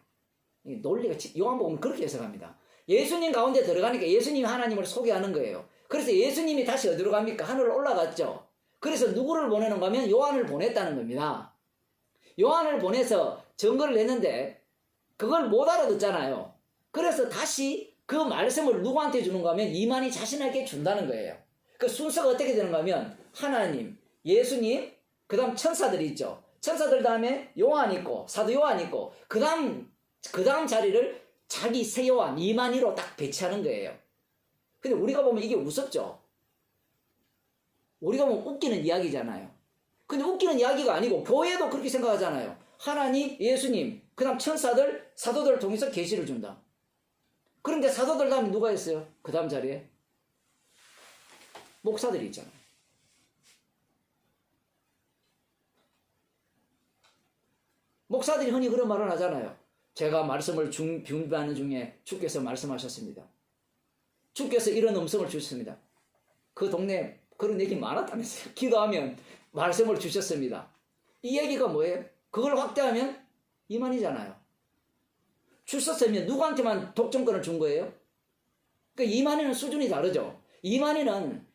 이 논리가 요한복음은 그렇게 해석합니다. 예수님 가운데 들어가니까 예수님이 하나님을 소개하는 거예요. 그래서 예수님이 다시 어디로 갑니까? 하늘로 올라갔죠. 그래서 누구를 보내는가 하면 요한을 보냈다는 겁니다. 요한을 보내서 증거를 냈는데 그걸 못 알아듣잖아요. 그래서 다시 그 말씀을 누구한테 주는가 하면 이만희 자신에게 준다는 거예요. 그 순서가 어떻게 되는가 하면 하나님, 예수님, 그 다음 천사들이 있죠. 천사들 다음에 요한 있고 사도 요한 있고 그 다음 자리를 자기 새 요한 이만희로 딱 배치하는 거예요. 근데 우리가 보면 이게 우습죠. 우리가 보면 웃기는 이야기잖아요. 근데 웃기는 이야기가 아니고 교회도 그렇게 생각하잖아요. 하나님, 예수님, 그 다음 천사들, 사도들을 통해서 계시를 준다. 그런데 사도들 다음에 누가 있어요? 그 다음 자리에? 목사들이 있잖아요. 목사들이 흔히 그런 말을 하잖아요. 제가 말씀을 준비하는 중에 주께서 말씀하셨습니다. 주께서 이런 음성을 주셨습니다. 그 동네에 그런 얘기 많았다면서요. 기도하면 말씀을 주셨습니다. 이 얘기가 뭐예요? 그걸 확대하면 이만희잖아요. 주셨으면 누구한테만 독점권을 준 거예요? 그러니까 이만희는 수준이 다르죠. 이만희는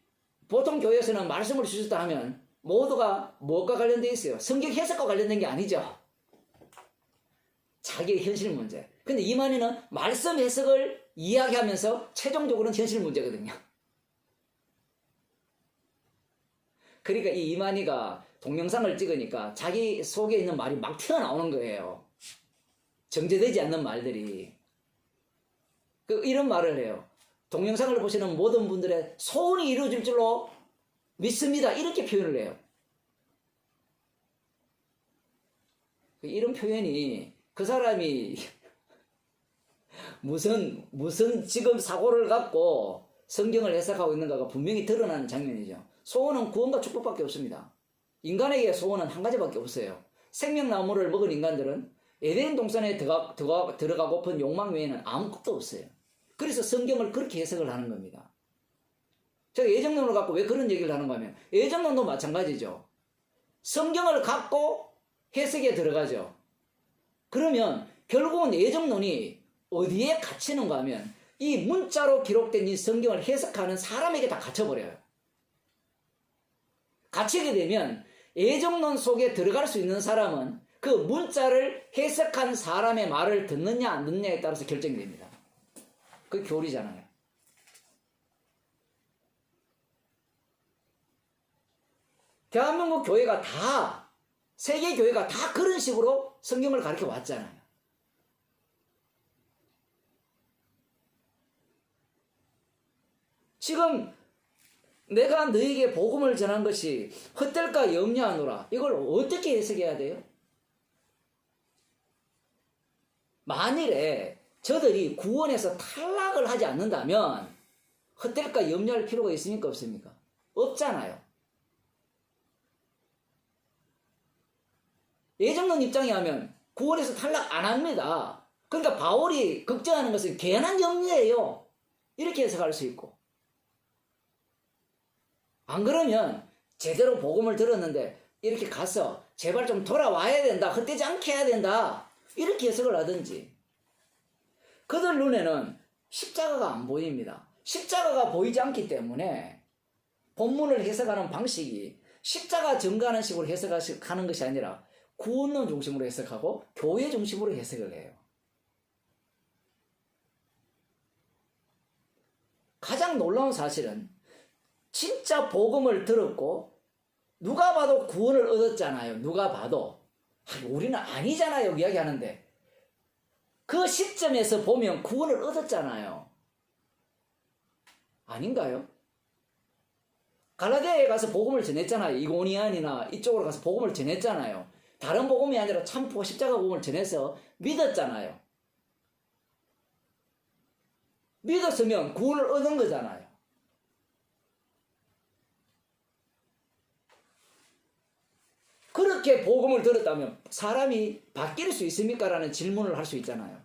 보통 교회에서는 말씀을 주셨다 하면 모두가 뭐가 관련되어 있어요? 성경 해석과 관련된 게 아니죠. 자기의 현실 문제. 근데 이만희는 말씀 해석을 이야기하면서 최종적으로는 현실 문제거든요. 그러니까 이 이만희가 동영상을 찍으니까 자기 속에 있는 말이 막 튀어나오는 거예요. 정제되지 않는 말들이. 이런 말을 해요. 동영상을 보시는 모든 분들의 소원이 이루어질 줄로 믿습니다. 이렇게 표현을 해요. 이런 표현이 그 사람이 무슨 지금 사고를 갖고 성경을 해석하고 있는가가 분명히 드러나는 장면이죠. 소원은 구원과 축복밖에 없습니다. 인간에게 소원은 한 가지밖에 없어요. 생명나무를 먹은 인간들은 에덴 동산에 들어가고픈 욕망 외에는 아무것도 없어요. 그래서 성경을 그렇게 해석을 하는 겁니다. 제가 예정론을 갖고 왜 그런 얘기를 하는가 하면 예정론도 마찬가지죠. 성경을 갖고 해석에 들어가죠. 그러면 결국은 예정론이 어디에 갇히는가 하면 이 문자로 기록된 이 성경을 해석하는 사람에게 다 갇혀버려요. 갇히게 되면 예정론 속에 들어갈 수 있는 사람은 그 문자를 해석한 사람의 말을 듣느냐 안 듣느냐에 따라서 결정이 됩니다. 그게 교리잖아요. 대한민국 교회가 다, 세계 교회가 다 그런 식으로 성경을 가르쳐 왔잖아요. 지금 내가 너에게 복음을 전한 것이 헛될까 염려하노라. 이걸 어떻게 해석해야 돼요? 만일에 저들이 구원에서 탈락을 하지 않는다면 헛될까 염려할 필요가 있습니까? 없습니까? 없잖아요. 예정론 입장에 하면 구원에서 탈락 안 합니다. 그러니까 바울이 걱정하는 것은 괜한 염려예요. 이렇게 해석할 수 있고. 안 그러면 제대로 복음을 들었는데 이렇게 가서 제발 좀 돌아와야 된다. 헛되지 않게 해야 된다. 이렇게 해석을 하든지. 그들 눈에는 십자가가 안 보입니다. 십자가가 보이지 않기 때문에 본문을 해석하는 방식이 십자가 증거하는 식으로 해석하는 것이 아니라 구원론 중심으로 해석하고 교회 중심으로 해석을 해요. 가장 놀라운 사실은 진짜 복음을 들었고 누가 봐도 구원을 얻었잖아요. 누가 봐도. 우리는 아니잖아요. 이야기하는데 그 시점에서 보면 구원을 얻었잖아요. 아닌가요? 갈라디아에 가서 복음을 전했잖아요. 이고니안이나 이쪽으로 가서 복음을 전했잖아요. 다른 복음이 아니라 참고 십자가 복음을 전해서 믿었잖아요. 믿었으면 구원을 얻은 거잖아요. 그렇게 복음을 들었다면 사람이 바뀔 수 있습니까? 라는 질문을 할 수 있잖아요.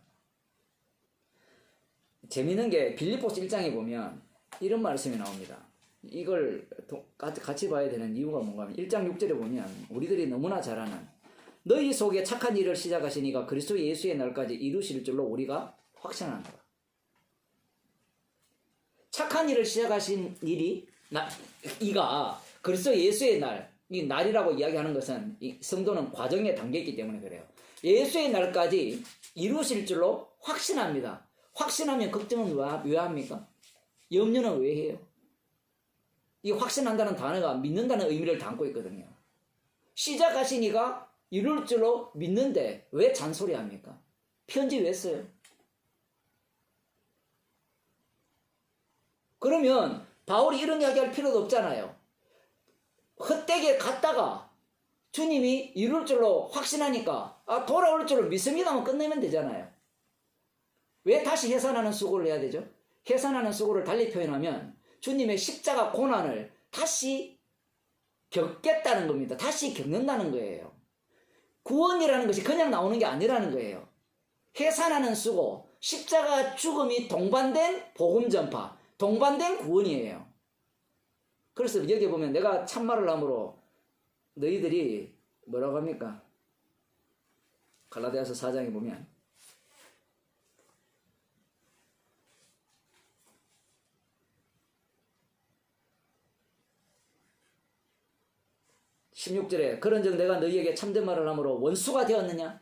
재미있는 게 빌립보서 1장에 보면 이런 말씀이 나옵니다. 이걸 같이 봐야 되는 이유가 뭔가 하면 1장 6절에 보면 우리들이 너무나 잘 아는 너희 속에 착한 일을 시작하시니가 그리스도 예수의 날까지 이루실 줄로 우리가 확신한다. 착한 일을 시작하신 일이 이가 그리스도 예수의 날, 이 날이라고 이야기하는 것은 이 성도는 과정의 단계이기 때문에 그래요. 예수의 날까지 이루실 줄로 확신합니다. 확신하면 걱정은 왜 합니까? 염려는 왜 해요? 이 확신한다는 단어가 믿는다는 의미를 담고 있거든요. 시작하시니가 이룰 줄로 믿는데 왜 잔소리합니까? 편지 왜 써요? 그러면 바울이 이런 이야기할 필요도 없잖아요. 헛되게 갔다가 주님이 이룰 줄로 확신하니까 돌아올 줄로 믿습니다만 끝내면 되잖아요. 왜 다시 해산하는 수고를 해야 되죠? 해산하는 수고를 달리 표현하면 주님의 십자가 고난을 다시 겪겠다는 겁니다. 다시 겪는다는 거예요. 구원이라는 것이 그냥 나오는 게 아니라는 거예요. 해산하는 수고, 십자가 죽음이 동반된 복음 전파, 동반된 구원이에요. 그래서 여기 보면 내가 참말을 함으로 너희들이 뭐라고 합니까? 갈라디아서 4장에 보면 16절에 그런즉 내가 너희에게 참된 말을 함으로 원수가 되었느냐?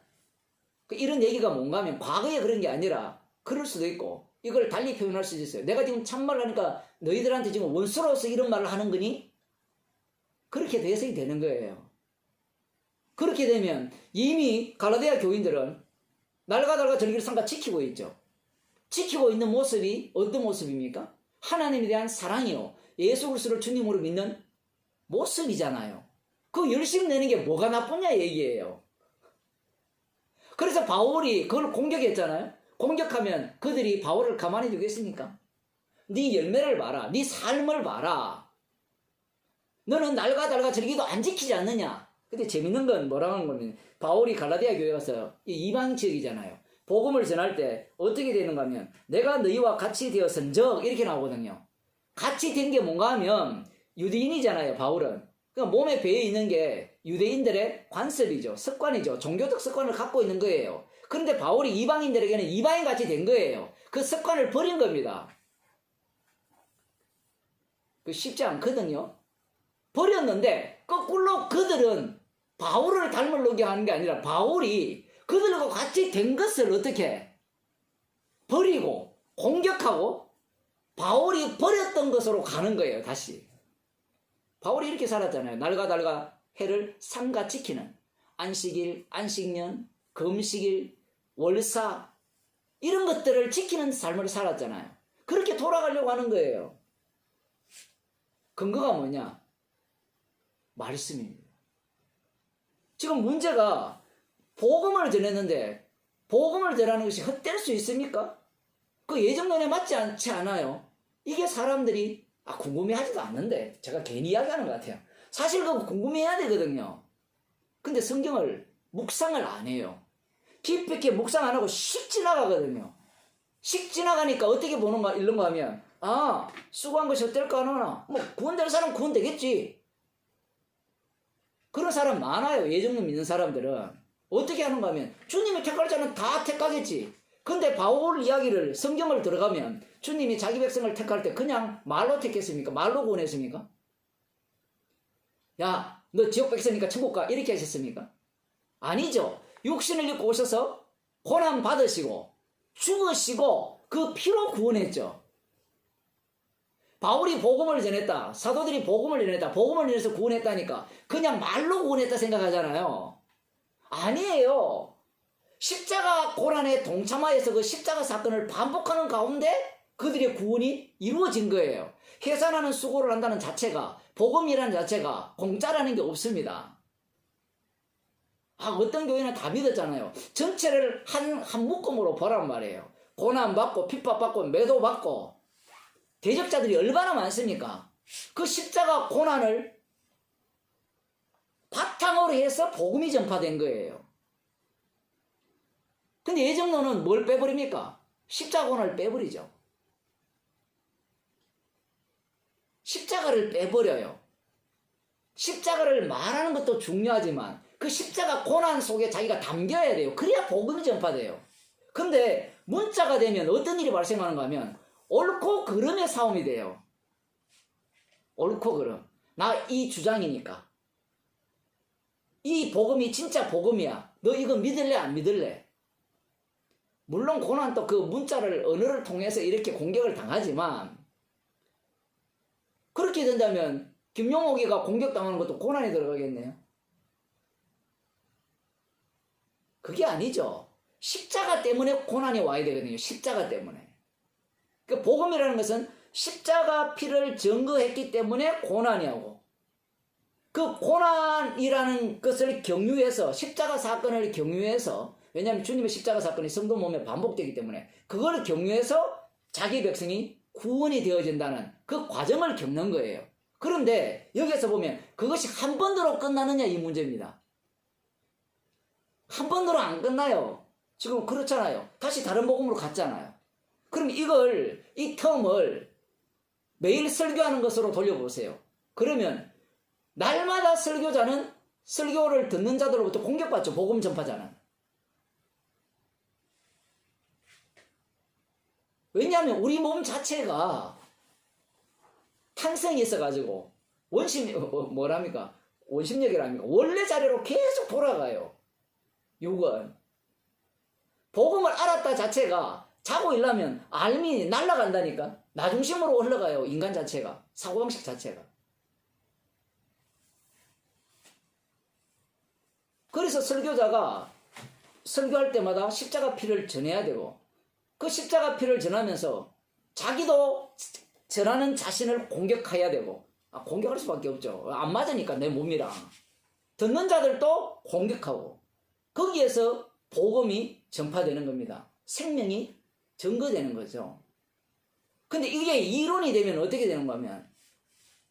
이런 얘기가 뭔가 하면 과거에 그런 게 아니라 그럴 수도 있고 이걸 달리 표현할 수도 있어요. 내가 지금 참말을 하니까 너희들한테 지금 원수로서 이런 말을 하는 거니? 그렇게 해석이 되는 거예요. 그렇게 되면 이미 갈라디아 교인들은 날과 절기를 삼가 지키고 있죠. 지키고 있는 모습이 어떤 모습입니까? 하나님에 대한 사랑이요. 예수 그리스도를 주님으로 믿는 모습이잖아요. 그 열심 내는 게 뭐가 나쁘냐 얘기예요. 그래서 바울이 그걸 공격했잖아요. 공격하면 그들이 바울을 가만히 두겠습니까? 네 열매를 봐라. 네 삶을 봐라. 너는 날과 절기도 안 지키지 않느냐? 근데 재밌는 건 뭐라고 하는 거면 바울이 갈라디아 교회 가서 이방 지역이잖아요. 복음을 전할 때 어떻게 되는가 하면 내가 너희와 같이 되어선적 이렇게 나오거든요. 같이 된 게 뭔가 하면 유대인이잖아요. 바울은. 그러니까 몸에 배어 있는 게 유대인들의 관습이죠. 습관이죠. 종교적 습관을 갖고 있는 거예요. 그런데 바울이 이방인들에게는 이방인같이 된 거예요. 그 습관을 버린 겁니다. 그 쉽지 않거든요. 버렸는데 거꾸로 그들은 바울을 닮으려고 하는 게 아니라 바울이 그들과 같이 된 것을 어떻게 버리고 공격하고 바울이 버렸던 것으로 가는 거예요. 다시. 바울이 이렇게 살았잖아요. 날과 해를 삼가 지키는 안식일, 안식년, 금식일, 월사 이런 것들을 지키는 삶을 살았잖아요. 그렇게 돌아가려고 하는 거예요. 근거가 뭐냐? 말씀입니다. 지금 문제가 복음을 전했는데 복음을 전하는 것이 헛될 수 있습니까? 그 예정론에 맞지 않지 않아요. 이게 사람들이 궁금해하지도 않는데 제가 괜히 이야기하는 것 같아요. 사실 그거 궁금해야 되거든요. 근데 성경을 묵상을 안 해요. 깊이 있게 묵상 안 하고 씩 지나가거든요. 씩 지나가니까 어떻게 보는가 이런 거 하면 수고한 것이 어떨까 하나 뭐 구원될 사람 구원되겠지. 그런 사람 많아요. 예정론 믿는 사람들은. 어떻게 하는가 하면 주님이 택할 자는 다 택하겠지. 근데 바울 이야기를 성경을 들어가면 주님이 자기 백성을 택할 때 그냥 말로 택했습니까? 말로 구원했습니까? 야, 너 지옥 백성이니까 천국 가. 이렇게 하셨습니까? 아니죠. 육신을 입고 오셔서 고난 받으시고 죽으시고 그 피로 구원했죠. 바울이 복음을 전했다. 사도들이 복음을 전했다. 복음을 전해서 구원했다니까 그냥 말로 구원했다 생각하잖아요. 아니에요. 십자가 고난에 동참하여서 그 십자가 사건을 반복하는 가운데 그들의 구원이 이루어진 거예요. 해산하는 수고를 한다는 자체가, 복음이라는 자체가 공짜라는 게 없습니다. 어떤 교회는 다 믿었잖아요. 전체를 한 묶음으로 보란 말이에요. 고난받고 핍박받고 매도받고 대적자들이 얼마나 많습니까? 그 십자가 고난을 바탕으로 해서 복음이 전파된 거예요. 근데 예정론은 뭘 빼버립니까? 십자가 고난을 빼버리죠. 십자가를 빼버려요. 십자가를 말하는 것도 중요하지만 그 십자가 고난 속에 자기가 담겨야 돼요. 그래야 복음이 전파돼요. 근데 문자가 되면 어떤 일이 발생하는가 하면 옳고 그름의 싸움이 돼요. 옳고 그름. 나 이 주장이니까. 이 복음이 진짜 복음이야. 너 이거 믿을래 안 믿을래? 물론 고난도 그 문자를 언어를 통해서 이렇게 공격을 당하지만 그렇게 된다면 김용옥이가 공격당하는 것도 고난에 들어가겠네요. 그게 아니죠. 십자가 때문에 고난이 와야 되거든요. 십자가 때문에. 그 복음이라는 것은 십자가 피를 증거했기 때문에 고난이 오고 그 고난이라는 것을 경유해서 십자가 사건을 경유해서 왜냐하면 주님의 십자가 사건이 성도 몸에 반복되기 때문에 그걸 경유해서 자기 백성이 구원이 되어진다는 그 과정을 겪는 거예요. 그런데 여기서 보면 그것이 한 번으로 끝나느냐 이 문제입니다. 한 번으로 안 끝나요. 지금 그렇잖아요. 다시 다른 복음으로 갔잖아요. 그럼 이 텀을 매일 설교하는 것으로 돌려보세요. 그러면 날마다 설교자는 설교를 듣는 자들로부터 공격받죠. 복음 전파자는. 왜냐하면 우리 몸 자체가 탄성이 있어가지고 원심력이랍니까? 원래 자리로 계속 돌아가요. 육은. 복음을 알았다 자체가 자고 일어나면 알미 날아간다니까. 나 중심으로 흘러가요. 인간 자체가. 사고방식 자체가. 그래서 설교자가 설교할 때마다 십자가 피를 전해야 되고 그 십자가 피를 전하면서 자기도 전하는 자신을 공격해야 되고 공격할 수밖에 없죠. 안 맞으니까 내 몸이랑. 듣는 자들도 공격하고 거기에서 복음이 전파되는 겁니다. 생명이 증거되는 거죠. 근데 이게 이론이 되면 어떻게 되는 거면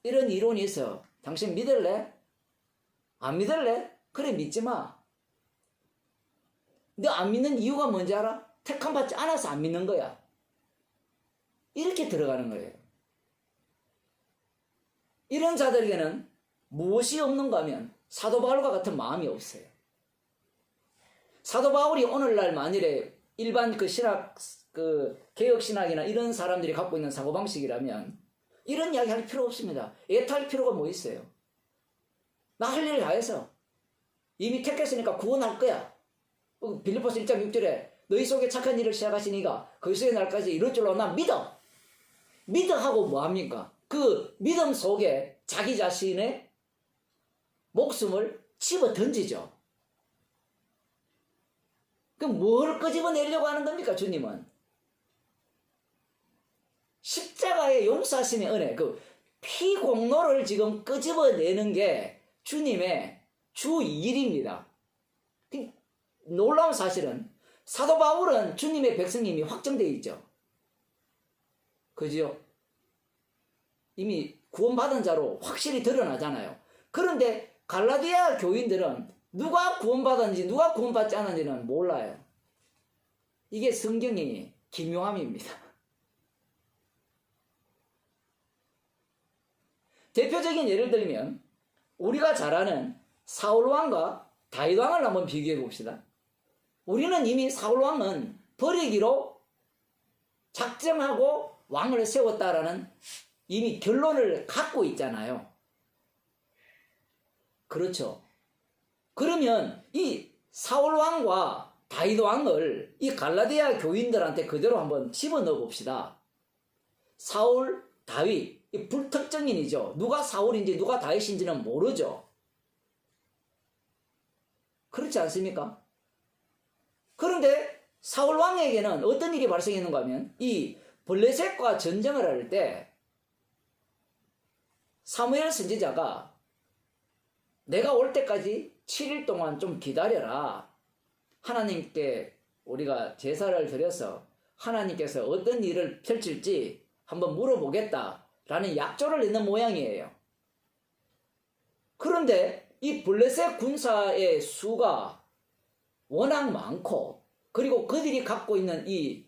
이런 이론이 있어. 당신 믿을래? 안 믿을래? 그래 믿지 마. 너 안 믿는 이유가 뭔지 알아? 택함 받지 않아서 안 믿는 거야. 이렇게 들어가는 거예요. 이런 자들에게는 무엇이 없는가 하면 사도 바울과 같은 마음이 없어요. 사도 바울이 오늘날 만일에 일반 개혁 신학이나 이런 사람들이 갖고 있는 사고방식이라면 이런 이야기 할 필요 없습니다. 애탈 필요가 뭐 있어요? 나 할 일 다 해서 이미 택했으니까 구원할 거야. 빌립보서 1장 6절에 너희 속에 착한 일을 시작하시니가 그리스도의 날까지 이룰 줄로 난 믿어. 믿어 하고 뭐합니까? 그 믿음 속에 자기 자신의 목숨을 집어 던지죠. 그럼 뭘 끄집어내려고 하는 겁니까? 주님은 십자가의 용서하심의 은혜, 그 피공로를 지금 끄집어내는 게 주님의 주 일입니다. 놀라운 사실은 사도 바울은 주님의 백성임이 확정되어 있죠. 그죠? 이미 구원받은 자로 확실히 드러나잖아요. 그런데 갈라디아 교인들은 누가 구원받았는지 누가 구원받지 않았는지는 몰라요. 이게 성경의 기묘함입니다. 대표적인 예를 들면 우리가 잘 아는 사울왕과 다윗왕을 한번 비교해 봅시다. 우리는 이미 사울왕은 버리기로 작정하고 왕을 세웠다라는 이미 결론을 갖고 있잖아요. 그렇죠. 그러면 이 사울 왕과 다윗 왕을 이 갈라디아 교인들한테 그대로 한번 집어넣어 봅시다. 사울, 다윗, 이 불특정인이죠. 누가 사울인지 누가 다윗인지는 모르죠. 그렇지 않습니까? 그런데 사울 왕에게는 어떤 일이 발생했는가 하면 이 블레셋과 전쟁을 할 때 사무엘 선지자가 내가 올 때까지 7일 동안 좀 기다려라. 하나님께 우리가 제사를 드려서 하나님께서 어떤 일을 펼칠지 한번 물어보겠다라는 약조를 내는 모양이에요. 그런데 이 블레셋 군사의 수가 워낙 많고 그리고 그들이 갖고 있는 이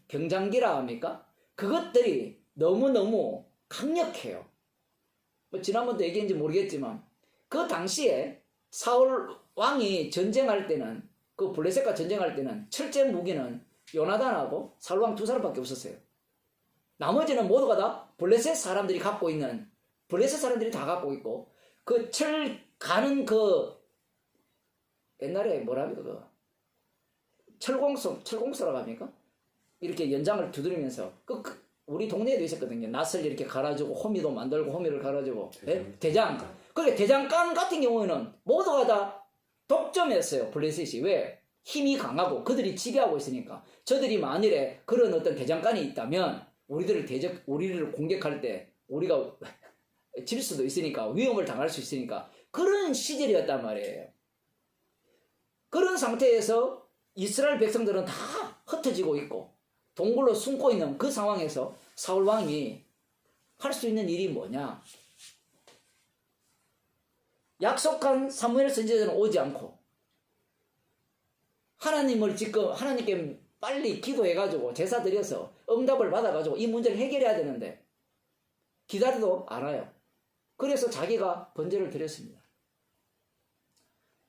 병장기라 합니까? 그것들이 너무너무 강력해요. 뭐 지난번도 얘기했는지 모르겠지만 그 당시에 사울 왕이 전쟁할 때는 그 블레셋과 전쟁할 때는 철제 무기는 요나단하고 사울 왕 두 사람밖에 없었어요. 나머지는 모두가 다 블레셋 사람들이 갖고 있는 블레셋 사람들이 다 갖고 있고 그 철 가는 그 옛날에 뭐랍니까 그 철공소라고 합니까? 이렇게 연장을 두드리면서 우리 동네에도 있었거든요. 낫을 이렇게 갈아주고 호미도 만들고 호미를 갈아주고 대장. 그게 대장간 같은 경우에는 모두가 다 독점했어요. 블레셋이. 왜? 힘이 강하고 그들이 지배하고 있으니까. 저들이 만일에 그런 어떤 대장간이 있다면 우리를 공격할 때 우리가 질 수도 있으니까 위험을 당할 수 있으니까 그런 시절이었단 말이에요. 그런 상태에서 이스라엘 백성들은 다 흩어지고 있고 동굴로 숨고 있는 그 상황에서 사울 왕이 할 수 있는 일이 뭐냐? 약속한 사무엘 선지자는 오지 않고 하나님께 빨리 기도해가지고 제사 드려서 응답을 받아가지고 이 문제를 해결해야 되는데 기다려도 안 와요. 그래서 자기가 번제를 드렸습니다.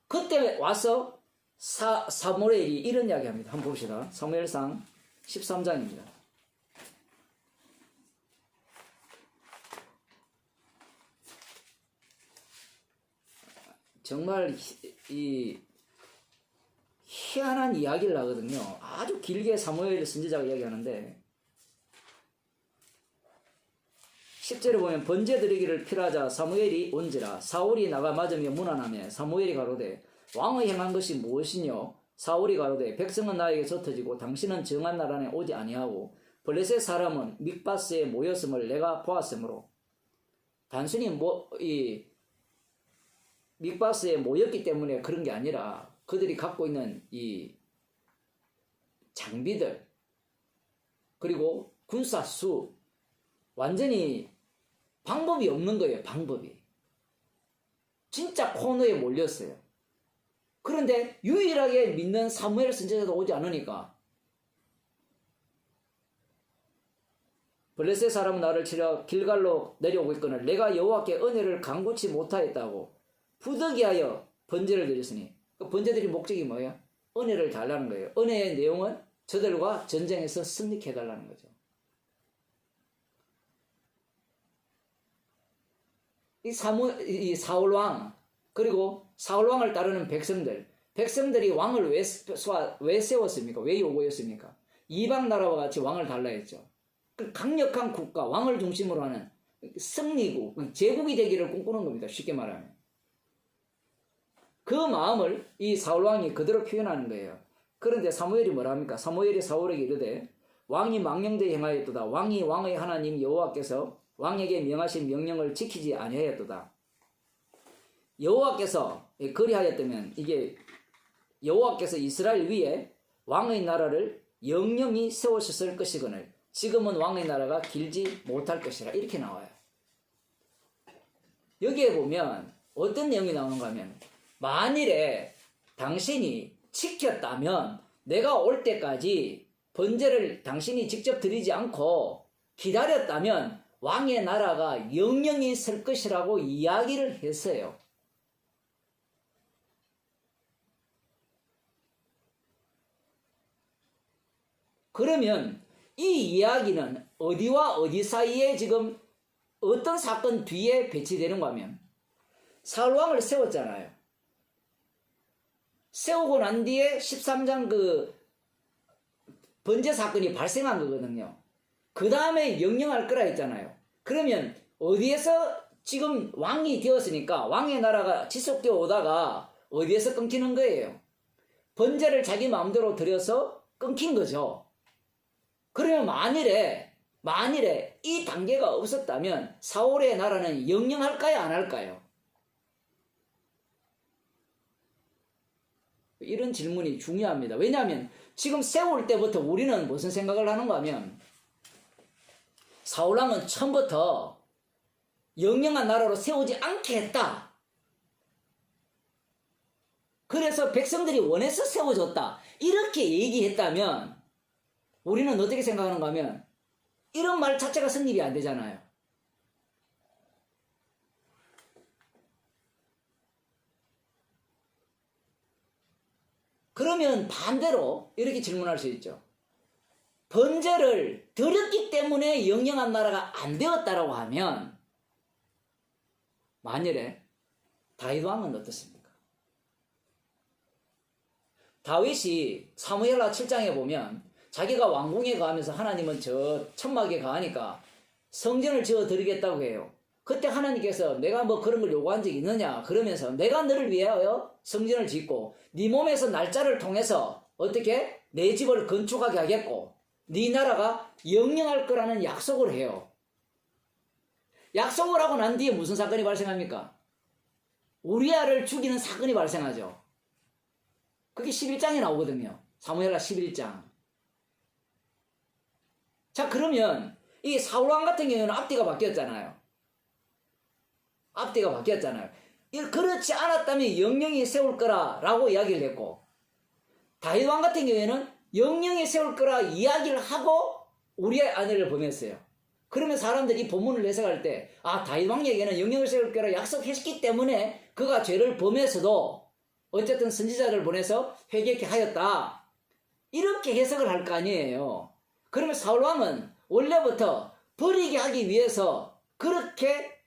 그때 와서 사무엘이 이런 이야기합니다. 한번 봅시다. 사무엘상 13장입니다. 정말 이 희한한 이야기를 하거든요. 아주 길게 사무엘 선지자가 이야기하는데 10절에 보면 번제 드리기를 필하자 사무엘이 온지라 사울이 나가 맞으며 문안하며 사무엘이 가로되 왕의 행한 것이 무엇이뇨? 사울이 가로되 백성은 나에게 흩어지고 당신은 정한 나라에 오지 아니하고 블레셋 사람은 mik바스에 모였음을 내가 보았으므로 단순히 이 mik바스에 모였기 때문에 그런 게 아니라 그들이 갖고 있는 이 장비들 그리고 군사수 완전히 방법이 없는 거예요. 방법이 진짜 코너에 몰렸어요. 그런데 유일하게 믿는 사무엘 선지자도 오지 않으니까 블레셋 사람은 나를 치려 길갈로 내려오고 있거늘 내가 여호와께 은혜를 간구치 못하였다고 부득이하여 번제를 드렸으니 그 번제들이 목적이 뭐예요? 은혜를 달라는 거예요. 은혜의 내용은 저들과 전쟁에서 승리케 해달라는 거죠. 이 사울 왕 그리고 사울 왕을 따르는 백성들이 왕을 왜 세웠습니까? 왜 요구했습니까? 이방 나라와 같이 왕을 달라 했죠. 그 강력한 국가, 왕을 중심으로 하는 승리국, 제국이 되기를 꿈꾸는 겁니다. 쉽게 말하면. 그 마음을 이 사울 왕이 그대로 표현하는 거예요. 그런데 사무엘이 뭐라 합니까? 사무엘이 사울에게 이르되 왕이 망령되이 행하였도다. 왕이 왕의 하나님 여호와께서 왕에게 명하신 명령을 지키지 아니하였도다. 여호와께서 그리하였다면 이게 여호와께서 이스라엘 위에 왕의 나라를 영영히 세우셨을 것이거늘 지금은 왕의 나라가 길지 못할 것이라 이렇게 나와요. 여기에 보면 어떤 내용이 나오는가 하면 만일에 당신이 지켰다면 내가 올 때까지 번제를 당신이 직접 드리지 않고 기다렸다면 왕의 나라가 영영히 설 것이라고 이야기를 했어요. 그러면 이 이야기는 어디와 어디 사이에 지금 어떤 사건 뒤에 배치되는가 하면 사울 왕을 세웠잖아요. 세우고 난 뒤에 13장 그 번제 사건이 발생한 거거든요. 그 다음에 영영할 거라 했잖아요. 그러면 어디에서 지금 왕이 되었으니까 왕의 나라가 지속되어 오다가 어디에서 끊기는 거예요? 번제를 자기 마음대로 드려서 끊긴 거죠. 그러면 만일에 이 단계가 없었다면 사울의 나라는 영영할까요? 안 할까요? 이런 질문이 중요합니다. 왜냐하면 지금 세울 때부터 우리는 무슨 생각을 하는가 하면 사울왕은 처음부터 영영한 나라로 세우지 않게 했다. 그래서 백성들이 원해서 세워줬다. 이렇게 얘기했다면 우리는 어떻게 생각하는가 하면 이런 말 자체가 성립이 안 되잖아요. 그러면 반대로 이렇게 질문할 수 있죠. 번제를 드렸기 때문에 영영한 나라가 안 되었다라고 하면 만일에 다윗 왕은 어떻습니까? 다윗이 사무엘하 7장에 보면 자기가 왕궁에 가면서 하나님은 저 천막에 가니까 성전을 지어 드리겠다고 해요. 그때 하나님께서 내가 뭐 그런 걸 요구한 적이 있느냐 그러면서 내가 너를 위하여 성전을 짓고 네 몸에서 날짜를 통해서 어떻게 내 집을 건축하게 하겠고 네 나라가 영영할 거라는 약속을 해요. 약속을 하고 난 뒤에 무슨 사건이 발생합니까? 우리아를 죽이는 사건이 발생하죠. 그게 11장에 나오거든요. 사무엘하 11장. 자, 그러면 이 사울왕 같은 경우는 앞뒤가 바뀌었잖아요. 앞뒤가 바뀌었잖아요. 그렇지 않았다면 영영이 세울 거라라고 이야기를 했고 다윗왕 같은 경우에는 영영이 세울 거라 이야기를 하고 우리의 아내를 보냈어요. 그러면 사람들이 이 본문을 해석할 때 다윗왕에게는 영영을 세울 거라 약속했기 때문에 그가 죄를 범해서도 어쨌든 선지자를 보내서 회개케 하였다. 이렇게 해석을 할 거 아니에요. 그러면 사울왕은 원래부터 버리게 하기 위해서 그렇게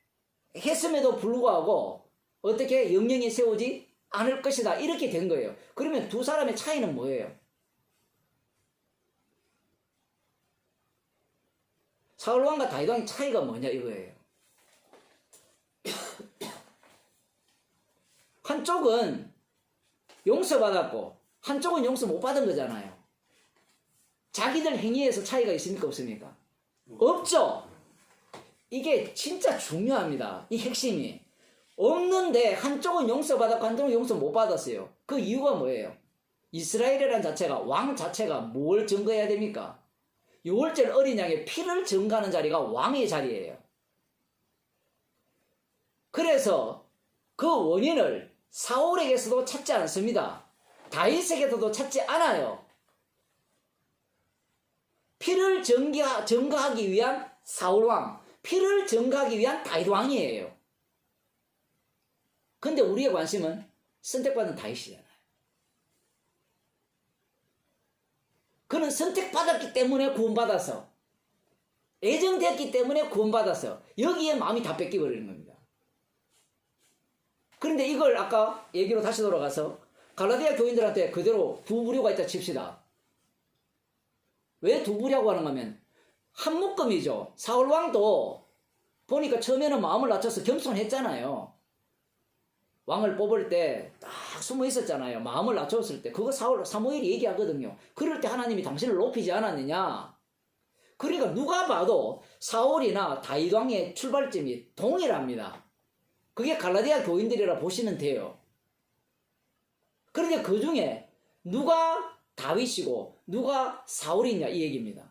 했음에도 불구하고 어떻게 영영이 세우지 않을 것이다. 이렇게 된 거예요. 그러면 두 사람의 차이는 뭐예요? 사울왕과 다윗왕의 차이가 뭐냐 이거예요. 한쪽은 용서받았고 한쪽은 용서 못 받은 거잖아요. 자기들 행위에서 차이가 있습니까 없습니까? 없죠. 이게 진짜 중요합니다. 이 핵심이. 없는데 한쪽은 용서받았고 한쪽은 용서 못 받았어요. 그 이유가 뭐예요? 이스라엘이라는 자체가 왕 자체가 뭘 증거해야 됩니까? 6월절 어린 양의 피를 증거하는 자리가 왕의 자리예요. 그래서 그 원인을 사울에게서도 찾지 않습니다. 다윗에게서도 찾지 않아요. 피를 증거하기 위한 사울왕, 피를 증거하기 위한 다윗왕이에요. 근데 우리의 관심은 선택받은 다윗이잖아요. 그는 선택받았기 때문에 구원받아서 애정되었기 때문에 구원받아서 여기에 마음이 다 뺏겨버리는 겁니다. 그런데 이걸 아까 얘기로 다시 돌아가서 갈라디아 교인들한테 그대로 두 부류가 있다 칩시다. 왜 두 부류라고 하는가 하면 한 묶음이죠. 사울왕도 보니까 처음에는 마음을 낮춰서 겸손했잖아요. 왕을 뽑을 때 딱 숨어 있었잖아요. 마음을 낮췄을 때. 그거 사무엘이 얘기하거든요. 그럴 때 하나님이 당신을 높이지 않았느냐. 그러니까 누가 봐도 사울이나 다윗왕의 출발점이 동일합니다. 그게 갈라디아 교인들이라 보시면 돼요. 그런데 그 중에 누가 다윗이고 누가 사울이냐 이 얘기입니다.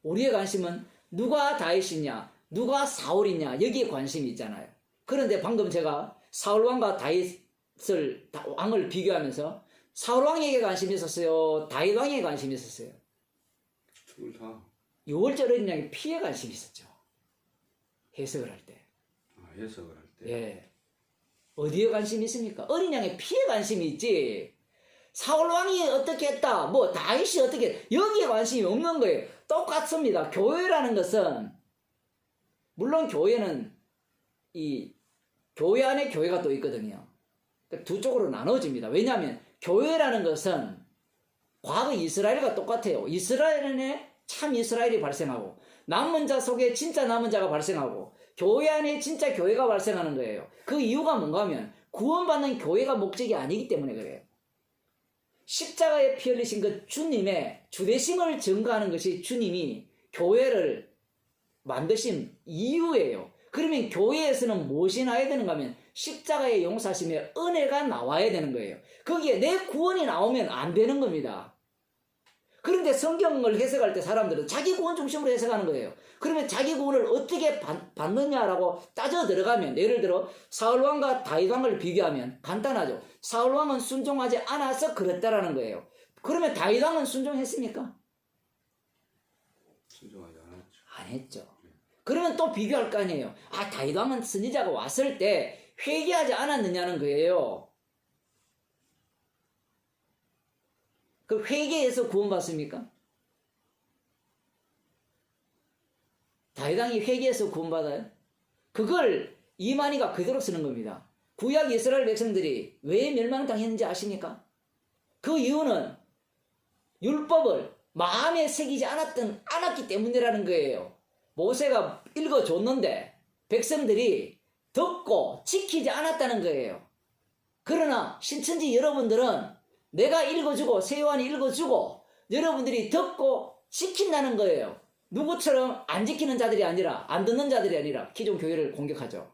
우리의 관심은 누가 다윗이냐 누가 사울이냐 여기에 관심이 있잖아요. 그런데 방금 제가 사울왕과 다윗을 왕을 비교하면서 사울왕에게 관심이 있었어요? 다윗왕에게 관심이 있었어요? 둘 다. 6월절 어린 양의 피에 관심이 있었죠. 해석을 할 때. 해석을 할 때. 예. 어디에 관심이 있습니까? 어린 양의 피에 관심이 있지. 사울왕이 어떻게 했다. 뭐 다윗이 어떻게 여기에 관심이 없는 거예요. 똑같습니다. 교회라는 것은 물론 교회는 이 교회 안에 교회가 또 있거든요. 두 쪽으로 나눠집니다. 왜냐하면 교회라는 것은 과거 이스라엘과 똑같아요. 이스라엘에 참 이스라엘이 발생하고 남은 자 속에 진짜 남은 자가 발생하고 교회 안에 진짜 교회가 발생하는 거예요. 그 이유가 뭔가 하면 구원받는 교회가 목적이 아니기 때문에 그래요. 십자가에 피 흘리신 그 주님의 주대심을 증거하는 것이 주님이 교회를 만드신 이유예요. 그러면 교회에서는 무엇이 나와야 되는가 하면 십자가의 용서하심의 은혜가 나와야 되는 거예요. 거기에 내 구원이 나오면 안 되는 겁니다. 그런데 성경을 해석할 때 사람들은 자기 구원 중심으로 해석하는 거예요. 그러면 자기 구원을 어떻게 받느냐라고 따져 들어가면, 예를 들어 사울왕과 다윗왕을 비교하면 간단하죠. 사울왕은 순종하지 않아서 그랬다라는 거예요. 그러면 다윗왕은 순종했습니까? 순종하지 않았죠. 안 했죠. 그러면 또 비교할 거 아니에요. 아, 다윗왕은 선지자가 왔을 때 회개하지 않았느냐는 거예요. 그 회개에서 구원받습니까? 다윗왕이 회개해서 구원받아요? 그걸 이만희가 그대로 쓰는 겁니다. 구약 이스라엘 백성들이 왜 멸망당했는지 아십니까? 그 이유는 율법을 마음에 새기지 않았기 때문이라는 거예요. 모세가 읽어줬는데 백성들이 듣고 지키지 않았다는 거예요. 그러나 신천지 여러분들은 내가 읽어주고 세요한이 읽어주고 여러분들이 듣고 지킨다는 거예요. 누구처럼 안 지키는 자들이 아니라, 안 듣는 자들이 아니라 기존 교회를 공격하죠.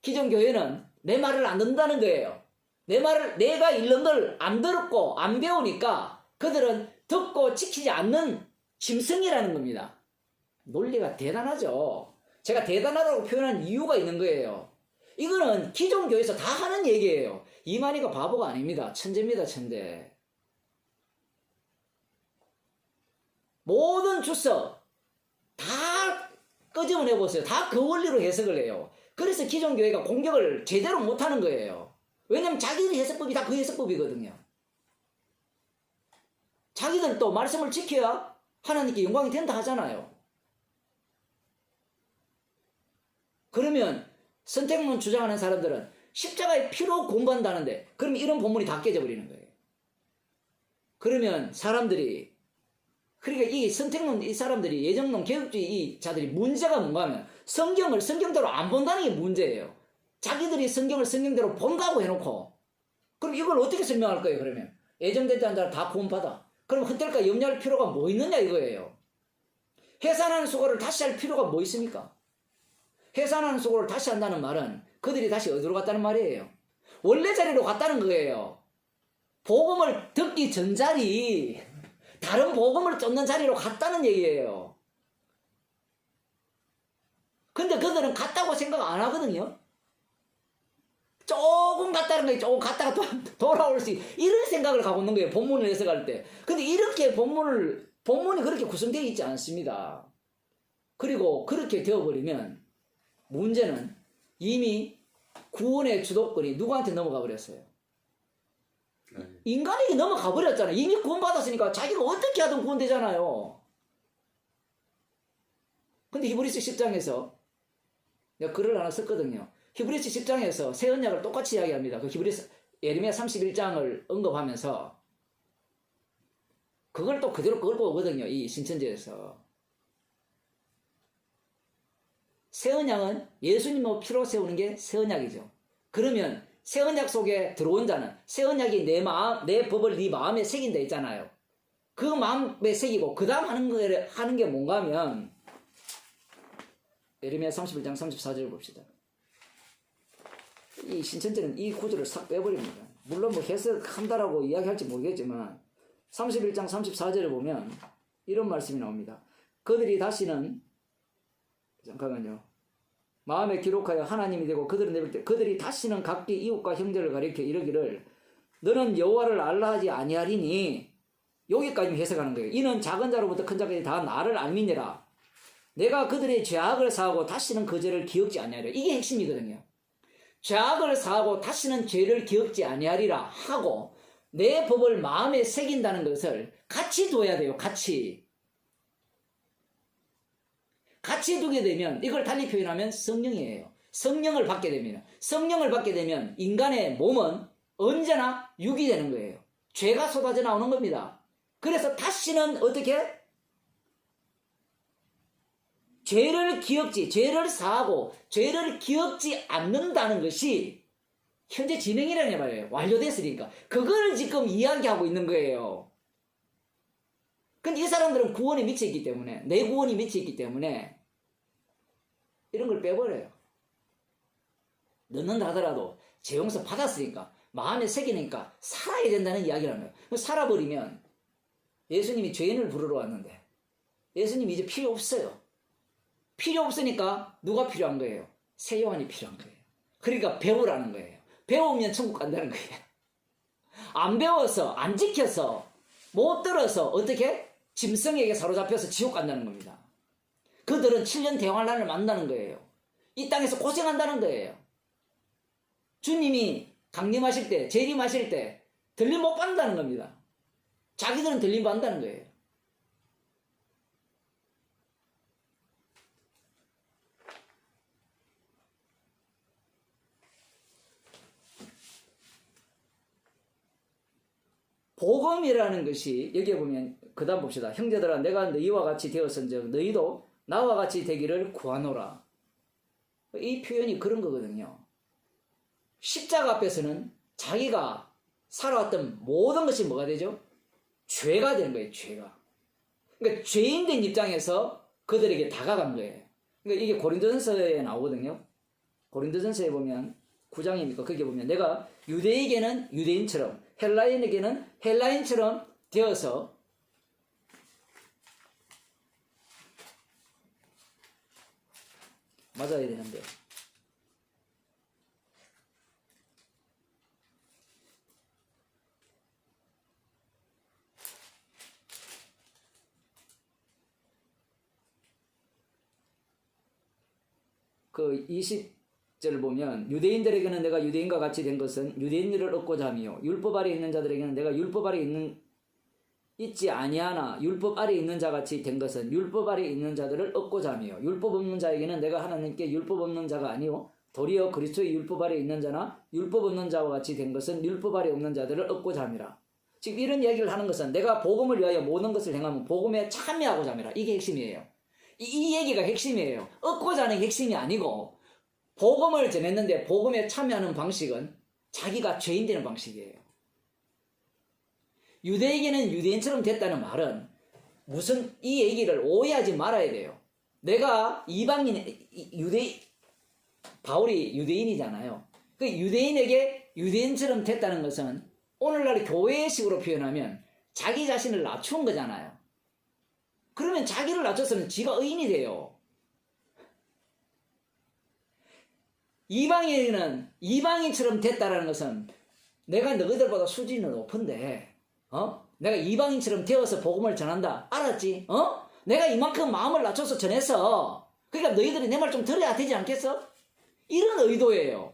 기존 교회는 내 말을 안 듣는다는 거예요. 내가 읽는 걸 안 들었고 안 배우니까 그들은 듣고 지키지 않는 짐승이라는 겁니다. 논리가 대단하죠. 제가 대단하다고 표현한 이유가 있는 거예요. 이거는 기존 교회에서 다 하는 얘기예요. 이만희가 바보가 아닙니다. 천재입니다, 천재. 모든 주석 다 끄집어내보세요. 다 그 원리로 해석을 해요. 그래서 기존 교회가 공격을 제대로 못하는 거예요. 왜냐면 자기들 해석법이 다 그 해석법이거든요. 자기들 또 말씀을 지켜야 하나님께 영광이 된다 하잖아요. 그러면 선택론 주장하는 사람들은 십자가의 피로 공부한다는데 그럼 이런 본문이 다 깨져버리는 거예요. 그러면 사람들이, 그러니까 이 선택론 이 사람들이, 예정론 개혁주의 이 자들이 문제가 뭔가 하면 성경을 성경대로 안 본다는 게 문제예요. 자기들이 성경을 성경대로 본다고 해놓고 그럼 이걸 어떻게 설명할 거예요? 그러면 예정된 자들 다 구원받아. 그럼 헛될까 염려할 필요가 뭐 있느냐 이거예요. 해산하는 수고를 다시 할 필요가 뭐 있습니까? 해산하는 수고를 다시 한다는 말은 그들이 다시 어디로 갔다는 말이에요? 원래 자리로 갔다는 거예요. 복음을 듣기 전 자리, 다른 복음을 쫓는 자리로 갔다는 얘기예요. 근데 그들은 갔다고 생각 안 하거든요. 조금 갔다는 거예요. 조금 갔다가 또 돌아올 수 이런 생각을 갖고 있는 거예요. 본문을 해석할 때. 근데 이렇게 본문이 그렇게 구성되어 있지 않습니다. 그리고 그렇게 되어버리면 문제는 이미 구원의 주도권이 누구한테 넘어가 버렸어요? 인간에게 넘어가 버렸잖아요. 이미 구원받았으니까 자기가 어떻게 하든 구원되잖아요. 근데 히브리서 10장에서 내가 글을 하나 썼거든요. 히브리서 10장에서 새 언약을 똑같이 이야기합니다. 그 히브리서 예레미야 31장을 언급하면서 그걸 또 그대로 끌고 오거든요. 이 신천지에서. 새 언약은 예수님의 피로 세우는 게 새 언약이죠. 그러면 새 언약 속에 들어온 자는 새 언약이 내 법을 네 마음에 새긴다 있잖아요. 그 마음에 새기고 그 다음 하는 게 뭔가 하면 예레미야 31장 34절 봅시다. 이 신천지는 이 구조를 싹 빼버립니다. 물론 뭐 해석한다라고 이야기할지 모르겠지만 31장 34절을 보면 이런 말씀이 나옵니다. 그들이 다시는, 잠깐만요, 마음에 기록하여 하나님이 되고 그들은 내볼 때 그들이 다시는 각기 이웃과 형제를 가리켜 이르기를 너는 여호와를 알라 하지 아니하리니, 여기까지 해석하는 거예요. 이는 작은 자로부터 큰 자까지 다 나를 알미니라. 내가 그들의 죄악을 사하고 다시는 그 죄를 기억지 아니하리라. 이게 핵심이거든요. 죄악을 사하고 다시는 죄를 기억지 아니하리라 하고 내 법을 마음에 새긴다는 것을 같이 둬야 돼요. 같이 두게 되면 이걸 달리 표현하면 성령이에요. 성령을 받게 됩니다. 성령을 받게 되면 인간의 몸은 언제나 육이 되는 거예요. 죄가 쏟아져 나오는 겁니다. 그래서 다시는 어떻게? 죄를 사하고 죄를 기억지 않는다는 것이 현재 진행이라는 말이에요. 완료됐으니까. 그걸 지금 이야기하고 있는 거예요. 근데 이 사람들은 구원에 미쳐있기 때문에, 내 구원이 미쳐있기 때문에 이런 걸 빼버려요. 넣는다 하더라도 죄 용서 받았으니까, 마음에 새기니까 살아야 된다는 이야기를 하는 거예요. 살아버리면 예수님이 죄인을 부르러 왔는데 예수님이 이제 필요 없어요. 필요 없으니까 누가 필요한 거예요? 새 요한이 필요한 거예요. 그러니까 배우라는 거예요. 배우면 천국 간다는 거예요. 안 배워서, 안 지켜서, 못 들어서 어떻게? 짐승에게 사로잡혀서 지옥 간다는 겁니다. 그들은 7년 대환란을 만나는 거예요. 이 땅에서 고생한다는 거예요. 주님이 강림하실 때, 재림하실 때 들림 못 받는다는 겁니다. 자기들은 들림 받는다는 거예요. 복음이라는 것이 여기에 보면 그 다음 봅시다. 형제들아 내가 너희와 같이 되었은즉 너희도 나와 같이 되기를 구하노라. 이 표현이 그런 거거든요. 십자가 앞에서는 자기가 살아왔던 모든 것이 뭐가 되죠? 죄가 되는 거예요. 죄가. 그러니까 죄인된 입장에서 그들에게 다가간 거예요. 그러니까 이게 고린도전서에 나오거든요. 고린도전서에 보면 9장이니까 거기에 보면 내가 유대인에게는 유대인처럼 헬라인에게는 헬라인처럼 되어서 맞아야 되는데 그 20절 보면 유대인들에게는 내가 유대인과 같이 된 것은 유대인들을 얻고자 함이요 율법 아래 있는 자들에게는 내가 율법 아래 있지 아니하나 율법 아래 있는 자같이 된 것은 율법 아래 있는 자들을 얻고자 함이요 율법 없는 자에게는 내가 하나님께 율법 없는 자가 아니요 도리어 그리스도의 율법 아래 있는 자나 율법 없는 자와 같이 된 것은 율법 아래 없는 자들을 얻고자 함이라. 지금 이런 얘기를 하는 것은 내가 복음을 위하여 모든 것을 행하면 복음에 참여하고자 함이라. 이게 핵심이에요. 이 얘기가 핵심이에요. 얻고자 하는 게 핵심이 아니고 복음을 전했는데 복음에 참여하는 방식은 자기가 죄인 되는 방식이에요. 유대에게는 유대인처럼 됐다는 말은 무슨 이 얘기를 오해하지 말아야 돼요. 내가 이방인 바울이 유대인이잖아요. 그 유대인에게 유대인처럼 됐다는 것은 오늘날 교회식으로 표현하면 자기 자신을 낮춘 거잖아요. 그러면 자기를 낮췄으면 지가 의인이 돼요. 이방인은 이방인처럼 됐다라는 것은 내가 너희들보다 수준이 높은데 내가 이방인처럼 되어서 복음을 전한다. 알았지? 내가 이만큼 마음을 낮춰서 전했어. 그러니까 너희들이 내 말 좀 들어야 되지 않겠어? 이런 의도예요.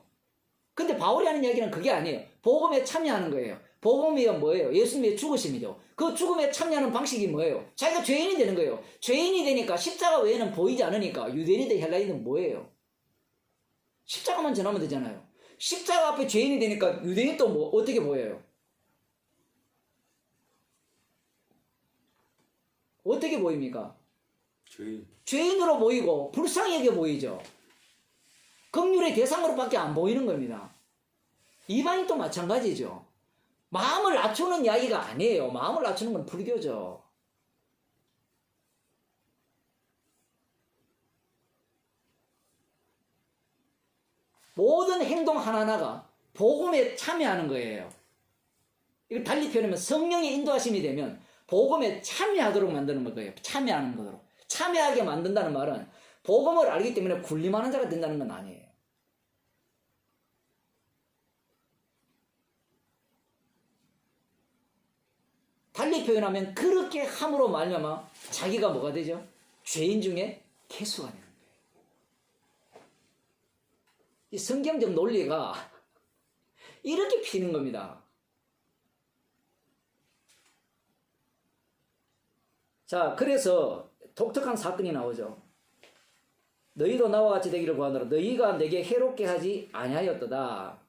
근데 바울이 하는 이야기는 그게 아니에요. 복음에 참여하는 거예요. 복음이 뭐예요? 예수님의 죽으심이죠. 그 죽음에 참여하는 방식이 뭐예요? 자기가 죄인이 되는 거예요. 죄인이 되니까 십자가 외에는 보이지 않으니까 유대인이든 헬라인이든 뭐예요? 십자가만 전하면 되잖아요. 십자가 앞에 죄인이 되니까 유대인 또 뭐 어떻게 보여요? 어떻게 보입니까? 죄인으로 보이고 불쌍하게 보이죠. 긍휼의 대상으로밖에 안 보이는 겁니다. 이방인도 마찬가지죠. 마음을 낮추는 이야기가 아니에요. 마음을 낮추는 건 불교죠. 모든 행동 하나하나가 복음에 참여하는 거예요. 이걸 달리 표현하면 성령의 인도하심이 되면 복음에 참여하도록 만드는 거예요. 참여하는 거로. 참여하게 만든다는 말은 복음을 알기 때문에 군림하는 자가 된다는 건 아니에요. 달리 표현하면 그렇게 함으로 말미암아 자기가 뭐가 되죠? 죄인 중에 개수가 되는 거예요. 이 성경적 논리가 이렇게 피는 겁니다. 자, 그래서 독특한 사건이 나오죠. 너희도 나와 같이 되기를 구하노라. 너희가 내게 해롭게 하지 아니하였도다.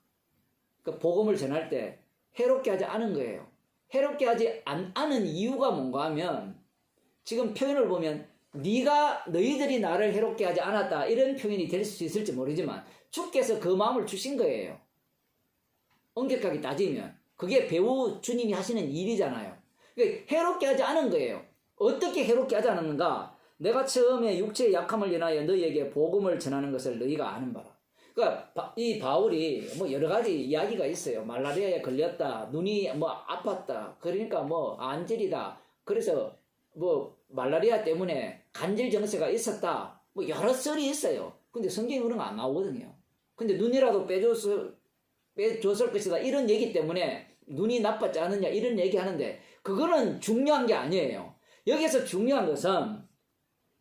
그 복음을 전할 때 해롭게 하지 않은 거예요. 해롭게 하지 않은 이유가 뭔가 하면 지금 표현을 보면 너희들이 나를 해롭게 하지 않았다 이런 표현이 될 수 있을지 모르지만 주께서 그 마음을 주신 거예요. 엄격하게 따지면 그게 배우 주님이 하시는 일이잖아요. 그러니까 해롭게 하지 않은 거예요. 어떻게 해롭게 하지 않았는가? 내가 처음에 육체의 약함을 인하여 너희에게 복음을 전하는 것을 너희가 아는 바라. 그러니까 이 바울이 뭐 여러 가지 이야기가 있어요. 말라리아에 걸렸다, 눈이 뭐 아팠다, 그러니까 뭐 안질이다. 그래서 뭐 말라리아 때문에 간질 정세가 있었다. 뭐 여러 썰이 있어요. 근데 성경에 그런 거 안 나오거든요. 근데 눈이라도 빼줬을 것이다. 이런 얘기 때문에 눈이 나빴지 않느냐 이런 얘기 하는데 그거는 중요한 게 아니에요. 여기서 중요한 것은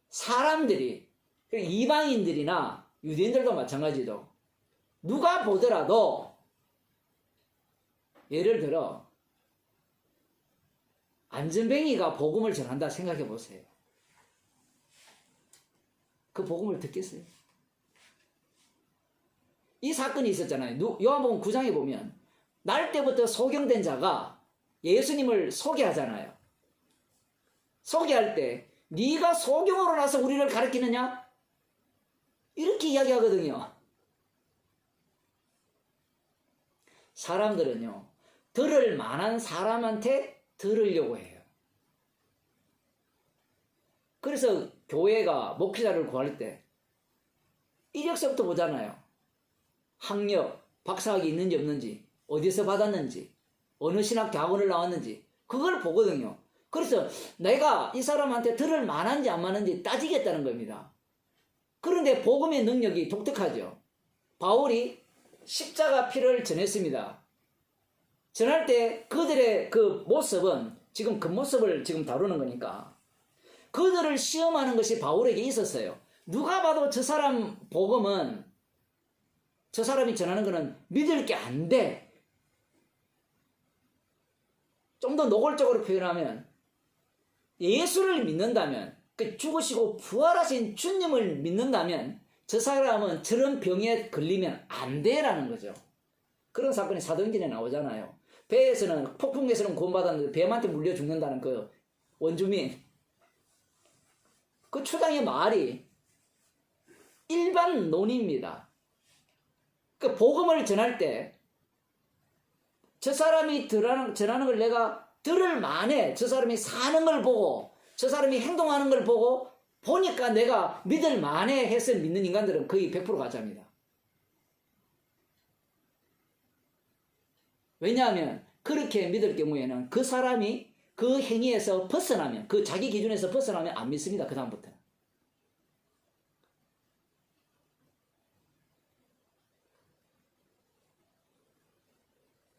사람들이 이방인들이나 유대인들도 마찬가지도 누가 보더라도 예를 들어 안전뱅이가 복음을 전한다 생각해 보세요. 그 복음을 듣겠어요? 이 사건이 있었잖아요. 요한복음 9장에 보면 날 때부터 소경된 자가 예수님을 소개하잖아요. 소개할 때 네가 소경으로 나서 우리를 가르치느냐? 이렇게 이야기하거든요. 사람들은요, 들을 만한 사람한테 들으려고 해요. 그래서 교회가 목회자를 구할 때 이력서부터 보잖아요. 학력, 박사학위 있는지 없는지, 어디서 받았는지, 어느 신학 대학원을 나왔는지 그걸 보거든요. 그래서 내가 이 사람한테 들을 만한지 안 만한지 따지겠다는 겁니다. 그런데 복음의 능력이 독특하죠. 바울이 십자가 피를 전했습니다. 전할 때 그들의 그 모습은 지금 그 모습을 지금 다루는 거니까 그들을 시험하는 것이 바울에게 있었어요. 누가 봐도 저 사람 복음은 저 사람이 전하는 거는 믿을 게 안 돼. 좀 더 노골적으로 표현하면 예수를 믿는다면 그 죽으시고 부활하신 주님을 믿는다면 저 사람은 저런 병에 걸리면 안 돼라는 거죠. 그런 사건이 사도행전에 나오잖아요. 배에서는 폭풍에서는 구원받았는데 뱀한테 물려 죽는다는 그 원주민. 그 초장의 말이 일반 논입니다. 그 복음을 전할 때 저 사람이 전하는 걸 내가 들을 만해. 저 사람이 사는 걸 보고 저 사람이 행동하는 걸 보고 보니까 내가 믿을 만해 해서 믿는 인간들은 거의 100% 가짜입니다. 왜냐하면 그렇게 믿을 경우에는 그 사람이 그 행위에서 벗어나면 그 자기 기준에서 벗어나면 안 믿습니다. 그 다음부터는.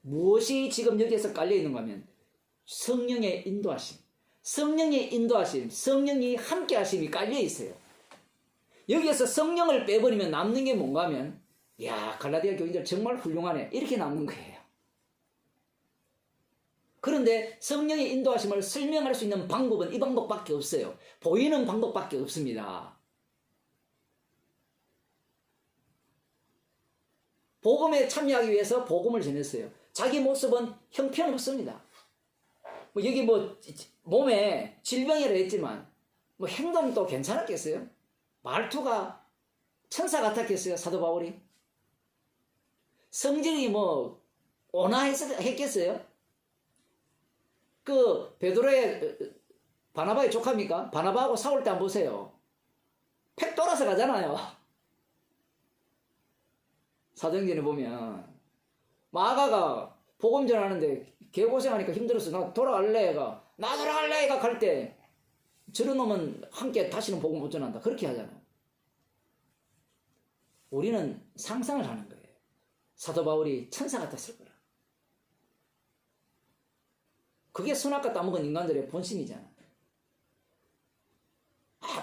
무엇이 지금 여기에서 깔려있는가 하면 성령의 인도하심, 성령의 인도하심, 성령이 함께 하심이 깔려있어요. 여기에서 성령을 빼버리면 남는 게 뭔가 하면 야 갈라디아 교인들 정말 훌륭하네 이렇게 남는 거예요. 그런데 성령의 인도하심을 설명할 수 있는 방법은 이 방법밖에 없어요. 보이는 방법밖에 없습니다. 복음에 참여하기 위해서 복음을 전했어요. 자기 모습은 형편없습니다. 뭐 여기 뭐 몸에 질병이라 했지만 뭐 행동도 괜찮았겠어요? 말투가 천사 같았겠어요? 사도 바울이? 성질이 뭐 온화했겠어요? 그 베드로의 바나바의 조카입니까? 바나바하고 싸울 때 한번 보세요. 팩 돌아서 가잖아요. 사도행전에 보면 마가가 복음 전하는데 개고생하니까 힘들어서 나 돌아갈래 가 나 돌아갈래 가 갈 때 저런 놈은 함께 다시는 복음 못 전한다 그렇게 하잖아요. 우리는 상상을 하는 거예요. 사도 바울이 천사 같았을 거라. 그게 선악과 따먹은 인간들의 본심이잖아.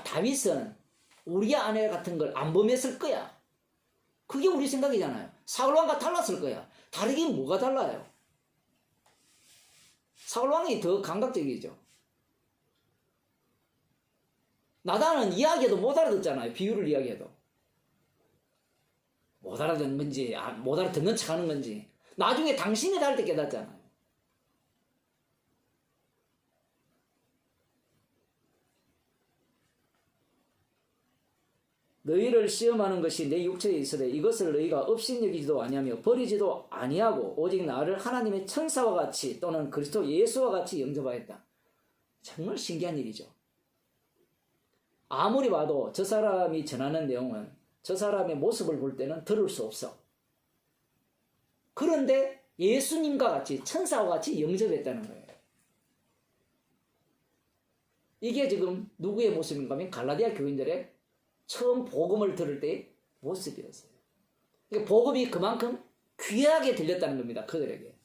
다윗은 우리 아내 같은 걸 안 범했을 거야. 그게 우리 생각이잖아요. 사울왕과 달랐을 거야. 다르긴 뭐가 달라요? 사울왕이 더 감각적이죠. 나단은 이야기해도 못 알아듣잖아요. 비유를 이야기해도. 못 알아듣는 건지 못 알아듣는 척하는 건지 나중에 당신이 다를 때 깨닫잖아요. 너희를 시험하는 것이 내 육체에 있으되 이것을 너희가 업신여기지도 아니하며 버리지도 아니하고 오직 나를 하나님의 천사와 같이 또는 그리스도 예수와 같이 영접하였다. 정말 신기한 일이죠. 아무리 봐도 저 사람이 전하는 내용은 저 사람의 모습을 볼 때는 들을 수 없어. 그런데 예수님과 같이 천사와 같이 영접했다는 거예요. 이게 지금 누구의 모습인가 하면 갈라디아 교인들의 처음 복음을 들을 때의 모습이었어요. 복음이 그만큼 귀하게 들렸다는 겁니다. 그들에게.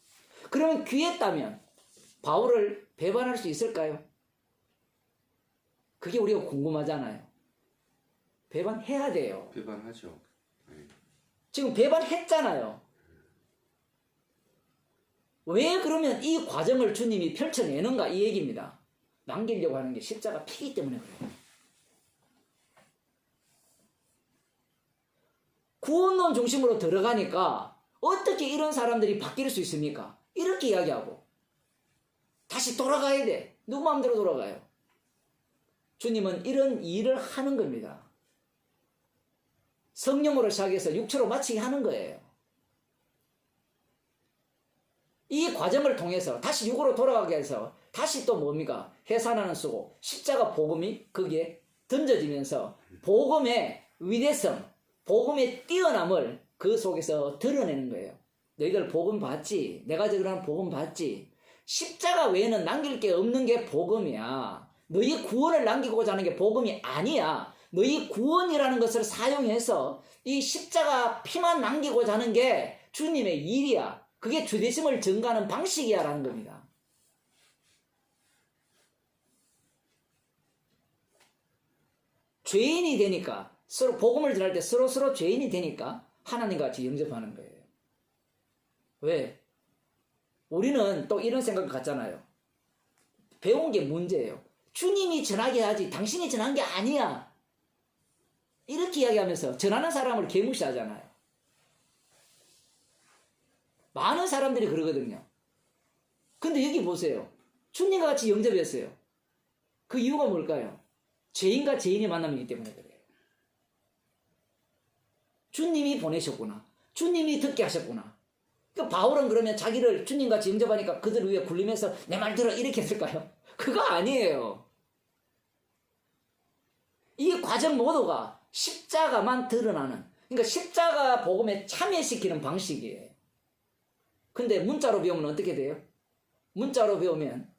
그러면 귀했다면 바울을 배반할 수 있을까요? 그게 우리가 궁금하잖아요. 배반해야 돼요. 배반하죠. 네. 지금 배반했잖아요. 왜 그러면 이 과정을 주님이 펼쳐내는가 이 얘기입니다. 남기려고 하는 게 십자가 피기 때문에 그래요. 구원론 중심으로 들어가니까 어떻게 이런 사람들이 바뀔 수 있습니까? 이렇게 이야기하고 다시 돌아가야 돼. 누구 마음대로 돌아가요? 주님은 이런 일을 하는 겁니다. 성령으로 시작해서 육체로 마치게 하는 거예요. 이 과정을 통해서 다시 육으로 돌아가게 해서 다시 또 뭡니까? 해산하는 수고, 십자가 복음이 거기에 던져지면서 복음의 위대성, 복음의 뛰어남을 그 속에서 드러내는 거예요. 너희들 복음 봤지? 내가 저그런 복음 봤지? 십자가 외에는 남길 게 없는 게 복음이야. 너희 구원을 남기고자 하는 게 복음이 아니야. 너희 구원이라는 것을 사용해서 이 십자가 피만 남기고자 하는 게 주님의 일이야. 그게 주되심을 증가하는 방식이야 라는 겁니다. 죄인이 되니까 서로 복음을 전할 때 서로 죄인이 되니까 하나님과 같이 영접하는 거예요. 왜? 우리는 또 이런 생각을 갖잖아요. 배운 게 문제예요. 주님이 전하게 하지 당신이 전한 게 아니야. 이렇게 이야기하면서 전하는 사람을 개무시하잖아요. 많은 사람들이 그러거든요. 근데 여기 보세요. 주님과 같이 영접했어요. 그 이유가 뭘까요? 죄인과 죄인의 만남이기 때문에 그래요. 주님이 보내셨구나. 주님이 듣게 하셨구나. 그러니까 바울은 그러면 자기를 주님같이 영접하니까 그들 위에 굴리면서 내 말 들어 이렇게 했을까요? 그거 아니에요. 이 과정 모두가 십자가만 드러나는, 그러니까 십자가 복음에 참여시키는 방식이에요. 근데 문자로 배우면 어떻게 돼요? 문자로 배우면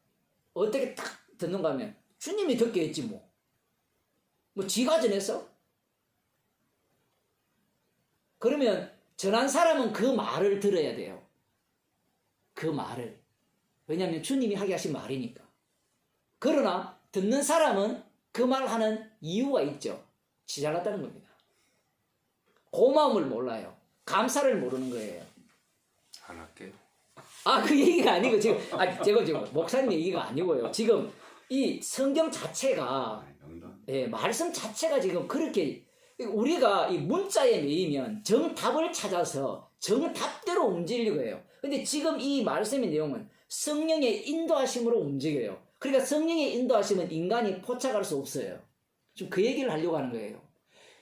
어떻게 딱 듣는가 하면 주님이 듣게 했지 뭐. 뭐 지가 전했어? 그러면 전한 사람은 그 말을 들어야 돼요. 그 말을. 왜냐하면 주님이 하게 하신 말이니까. 그러나 듣는 사람은 그 말하는 이유가 있죠. 지 잘났다는 겁니다. 고마움을 몰라요. 감사를 모르는 거예요. 안 할게요. 그 얘기가 아니고 지금 지금 목사님 얘기가 아니고요. 지금 이 성경 자체가 말씀 자체가 지금 그렇게 우리가 이 문자에 매이면 정답을 찾아서 정답대로 움직이려고 해요. 근데 지금 이 말씀의 내용은 성령의 인도하심으로 움직여요. 그러니까 성령의 인도하심은 인간이 포착할 수 없어요. 좀 그 얘기를 하려고 하는 거예요.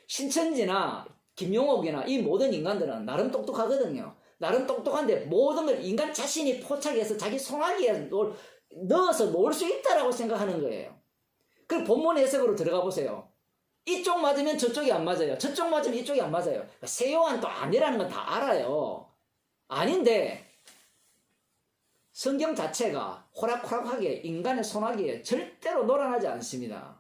신천지나 김용옥이나 이 모든 인간들은 나름 똑똑하거든요. 나름 똑똑한데 모든 걸 인간 자신이 포착해서 자기 손아귀에 넣어서 놓을 수 있다라고 생각하는 거예요. 그럼 본문 해석으로 들어가 보세요. 이쪽 맞으면 저쪽이 안 맞아요. 저쪽 맞으면 이쪽이 안 맞아요. 세요한 또 아니라는 건 다 알아요. 아닌데 성경 자체가 호락호락하게 인간의 손아귀에 절대로 놀아나지 않습니다.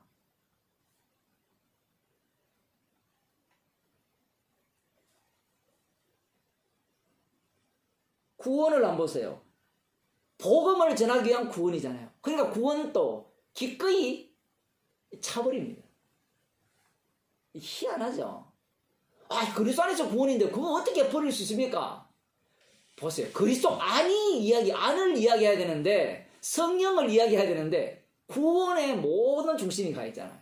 구원을 안 보세요. 복음을 전하기 위한 구원이잖아요. 그러니까 구원은 또 기꺼이 차버립니다. 희한하죠. 그리스도 안에서 구원인데 그거 어떻게 버릴 수 있습니까? 보세요. 그리스도 안을 이야기해야 되는데 성령을 이야기해야 되는데 구원의 모든 중심이 가 있잖아요.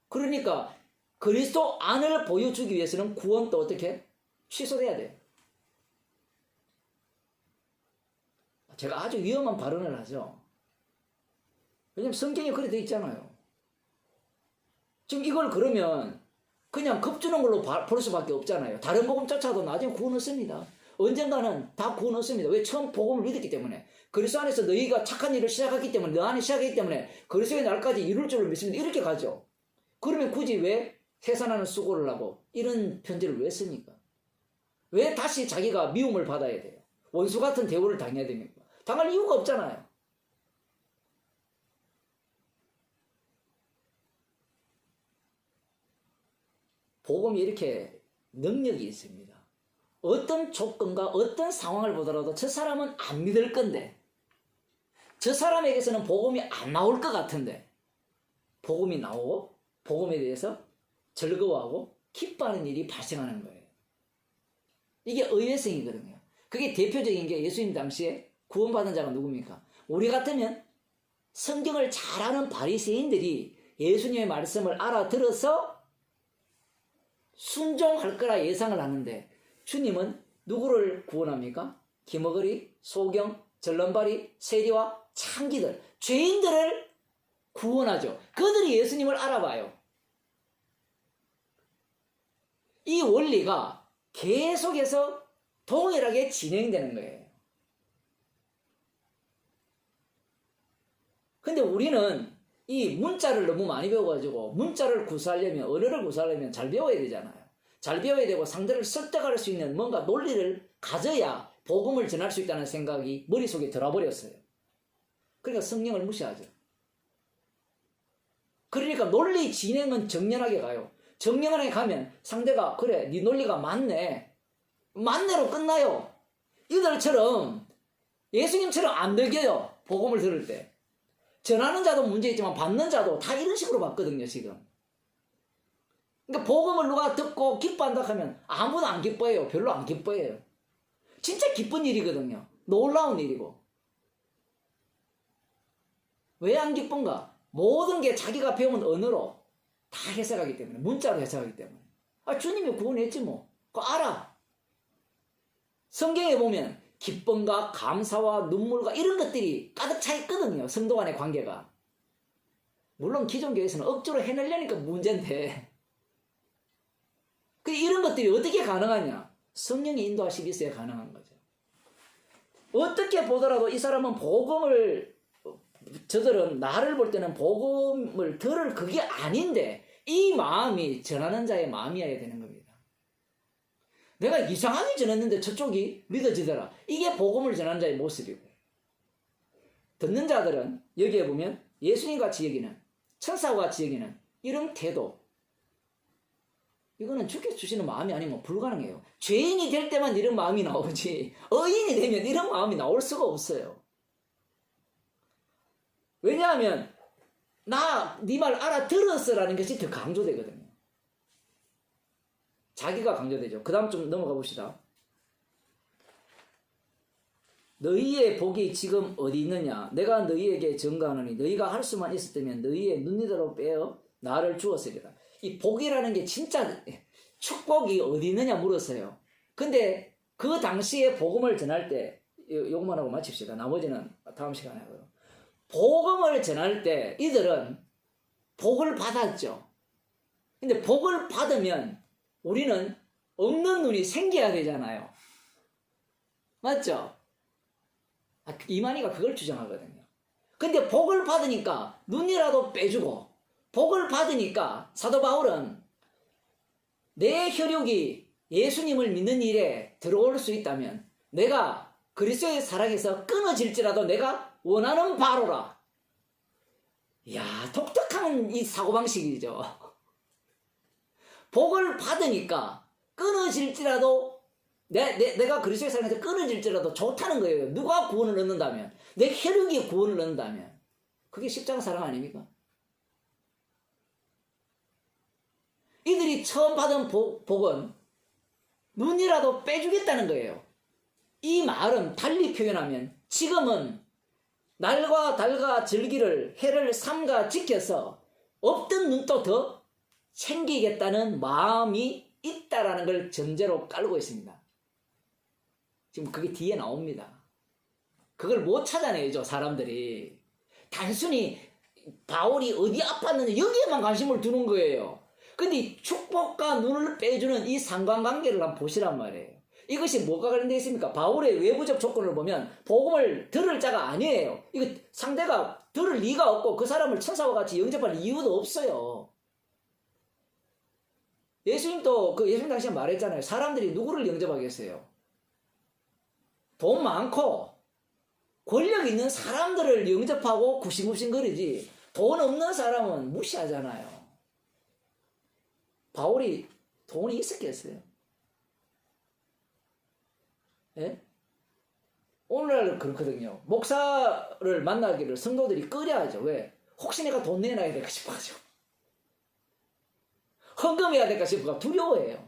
그러니까 그리스도 안을 보여주기 위해서는 구원도 어떻게? 취소돼야 돼요. 제가 아주 위험한 발언을 하죠. 왜냐면 성경에 그래 돼 있잖아요. 지금 이걸 그러면 그냥 겁주는 걸로 볼 수밖에 없잖아요. 다른 복음 쫓아도 나중에 구원 얻습니다. 언젠가는 다 구원 얻습니다. 왜? 처음 복음을 믿었기 때문에. 그리스도 안에서 너희가 착한 일을 시작했기 때문에, 너 안에 시작했기 때문에 그리스도의 날까지 이룰 줄을 믿습니다. 이렇게 가죠. 그러면 굳이 왜 해산하는 수고를 하고 이런 편지를 왜 씁니까? 왜 다시 자기가 미움을 받아야 돼요? 원수 같은 대우를 당해야 됩니까? 당할 이유가 없잖아요. 복음이 이렇게 능력이 있습니다. 어떤 조건과 어떤 상황을 보더라도 저 사람은 안 믿을 건데, 저 사람에게서는 복음이 안 나올 것 같은데 복음이 나오고 복음에 대해서 즐거워하고 기뻐하는 일이 발생하는 거예요. 이게 의외성이거든요. 그게 대표적인 게 예수님 당시에 구원받은 자가 누굽니까? 우리 같으면 성경을 잘 아는 바리새인들이 예수님의 말씀을 알아들어서 순종할 거라 예상을 하는데, 주님은 누구를 구원합니까? 기머거리, 소경, 절름발이, 세리와 창기들, 죄인들을 구원하죠. 그들이 예수님을 알아봐요. 이 원리가 계속해서 동일하게 진행되는 거예요. 근데 우리는 이 문자를 너무 많이 배워가지고 문자를 구사하려면, 언어를 구사하려면 잘 배워야 되잖아요. 잘 배워야 되고 상대를 설득할 수 있는 뭔가 논리를 가져야 복음을 전할 수 있다는 생각이 머릿속에 들어버렸어요. 그러니까 성령을 무시하죠. 그러니까 논리 진행은 정연하게 가요. 정연하게 가면 상대가 그래 네 논리가 맞네, 맞네로 끝나요. 이들처럼 예수님처럼 안 들겨요. 복음을 들을 때 전하는 자도 문제있지만 받는 자도 다 이런 식으로 봤거든요 지금. 그러니까 복음을 누가 듣고 기뻐한다 하면 아무도 안 기뻐해요. 별로 안 기뻐해요. 진짜 기쁜 일이거든요. 놀라운 일이고. 왜 안 기쁜가? 모든 게 자기가 배운 언어로 다 해석하기 때문에, 문자로 해석하기 때문에. 아, 주님이 구원했지 뭐. 그거 알아. 성경에 보면 기쁨과 감사와 눈물과 이런 것들이 가득 차 있거든요. 성도 간의 관계가. 물론 기존 교회에서는 억지로 해내려니까 문제인데, 이런 것들이 어떻게 가능하냐? 성령이 인도하심이 있어야 가능한 거죠. 어떻게 보더라도 이 사람은 복음을, 저들은 나를 볼 때는 복음을 들을 그게 아닌데 이 마음이 전하는 자의 마음이어야 되는 겁니다. 내가 이상하게 전했는데 저쪽이 믿어지더라. 이게 복음을 전하는 자의 모습이고, 듣는 자들은 여기에 보면 예수님같이 여기는, 천사와 같이 여기는 이런 태도, 이거는 주께서 주시는 마음이 아니면 불가능해요. 죄인이 될 때만 이런 마음이 나오지 의인이 되면 이런 마음이 나올 수가 없어요. 왜냐하면 네 말 알아들었어라는 것이 더 강조되거든요. 자기가 강조되죠. 그 다음 좀 넘어가 봅시다. 너희의 복이 지금 어디 있느냐? 내가 너희에게 증거하노니 너희가 할 수만 있었다면 너희의 눈이더러 빼어 나를 주었으리라. 이 복이라는 게 진짜 축복이 어디 있느냐 물었어요. 근데 그 당시에 복음을 전할 때, 요것만 하고 마칩시다. 나머지는 다음 시간에 하고요. 복음을 전할 때 이들은 복을 받았죠. 근데 복을 받으면 우리는 없는 눈이 생겨야 되잖아요. 맞죠? 이만희가 그걸 주장하거든요. 근데 복을 받으니까 눈이라도 빼주고, 복을 받으니까 사도 바울은 내 혈육이 예수님을 믿는 일에 들어올 수 있다면 내가 그리스도의 사랑에서 끊어질지라도 내가 원하는 바로라. 이야, 독특한 이 사고방식이죠. 복을 받으니까 끊어질지라도 내가 그리스도의 사랑에서 끊어질지라도 좋다는 거예요. 누가 구원을 얻는다면, 내 혈육이 구원을 얻는다면 그게 십자가 사랑 아닙니까? 이들이 처음 받은 복은 눈이라도 빼주겠다는 거예요. 이 말은 달리 표현하면 지금은 날과 달과 절기를 해를 삼가 지켜서 없던 눈도 더 챙기겠다는 마음이 있다라는 걸 전제로 깔고 있습니다. 지금 그게 뒤에 나옵니다. 그걸 못 찾아내죠, 사람들이. 단순히 바울이 어디 아팠느냐 여기에만 관심을 두는 거예요. 근데 축복과 눈을 빼주는 이 상관관계를 한번 보시란 말이에요. 이것이 뭐가 관련되어 있습니까? 바울의 외부적 조건을 보면 복음을 들을 자가 아니에요. 이거 상대가 들을 리가 없고 그 사람을 천사와 같이 영접할 이유도 없어요. 예수님도 예수님 당시에 말했잖아요. 사람들이 누구를 영접하겠어요? 돈 많고 권력 있는 사람들을 영접하고 굽신굽신거리지 돈 없는 사람은 무시하잖아요. 바울이 돈이 있었겠어요? 예? 오늘날 그렇거든요. 목사를 만나기를 성도들이 꺼려하죠. 왜? 혹시 내가 돈 내놔야 될까 싶어가지고. 헌금해야 될까 싶어가 두려워해요.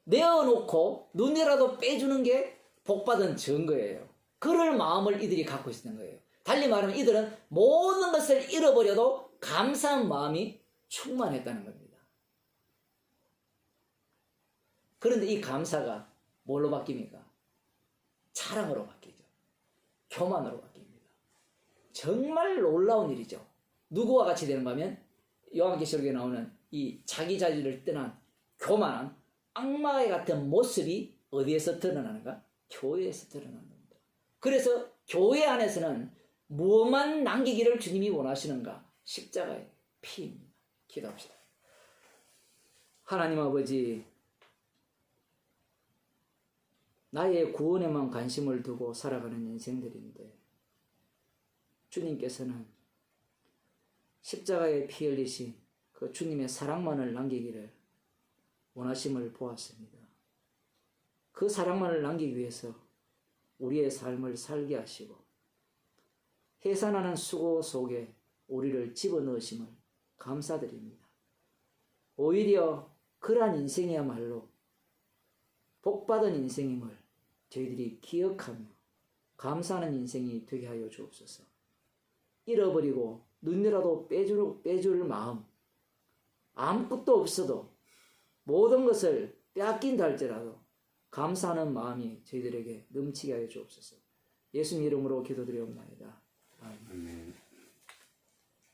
내어놓고 눈이라도 빼주는 게 복받은 증거예요. 그럴 마음을 이들이 갖고 있는 거예요. 달리 말하면 이들은 모든 것을 잃어버려도 감사한 마음이 충만했다는 겁니다. 그런데 이 감사가 뭘로 바뀝니까? 자랑으로 바뀌죠. 교만으로 바뀝니다. 정말 놀라운 일이죠. 누구와 같이 되는가 하면 요한계시록에 나오는 이 자기 자리를 떠난 교만한 악마의 같은 모습이 어디에서 드러나는가? 교회에서 드러나는 겁니다. 그래서 교회 안에서는 무엇만 남기기를 주님이 원하시는가? 십자가의 피입니다. 기도합시다. 하나님 아버지, 나의 구원에만 관심을 두고 살아가는 인생들인데 주님께서는 십자가의 피 흘리신 그 주님의 사랑만을 남기기를 원하심을 보았습니다. 그 사랑만을 남기기 위해서 우리의 삶을 살게 하시고 해산하는 수고 속에 우리를 집어넣으심을 감사드립니다. 오히려 그러한 인생이야말로 복받은 인생임을 저희들이 기억하며 감사하는 인생이 되게 하여 주옵소서. 잃어버리고 눈이라도 빼줄 마음, 아무것도 없어도 모든 것을 빼앗긴다 할지라도 감사하는 마음이 저희들에게 넘치게 하여 주옵소서. 예수님 이름으로 기도드리옵나이다. 아멘. 아멘.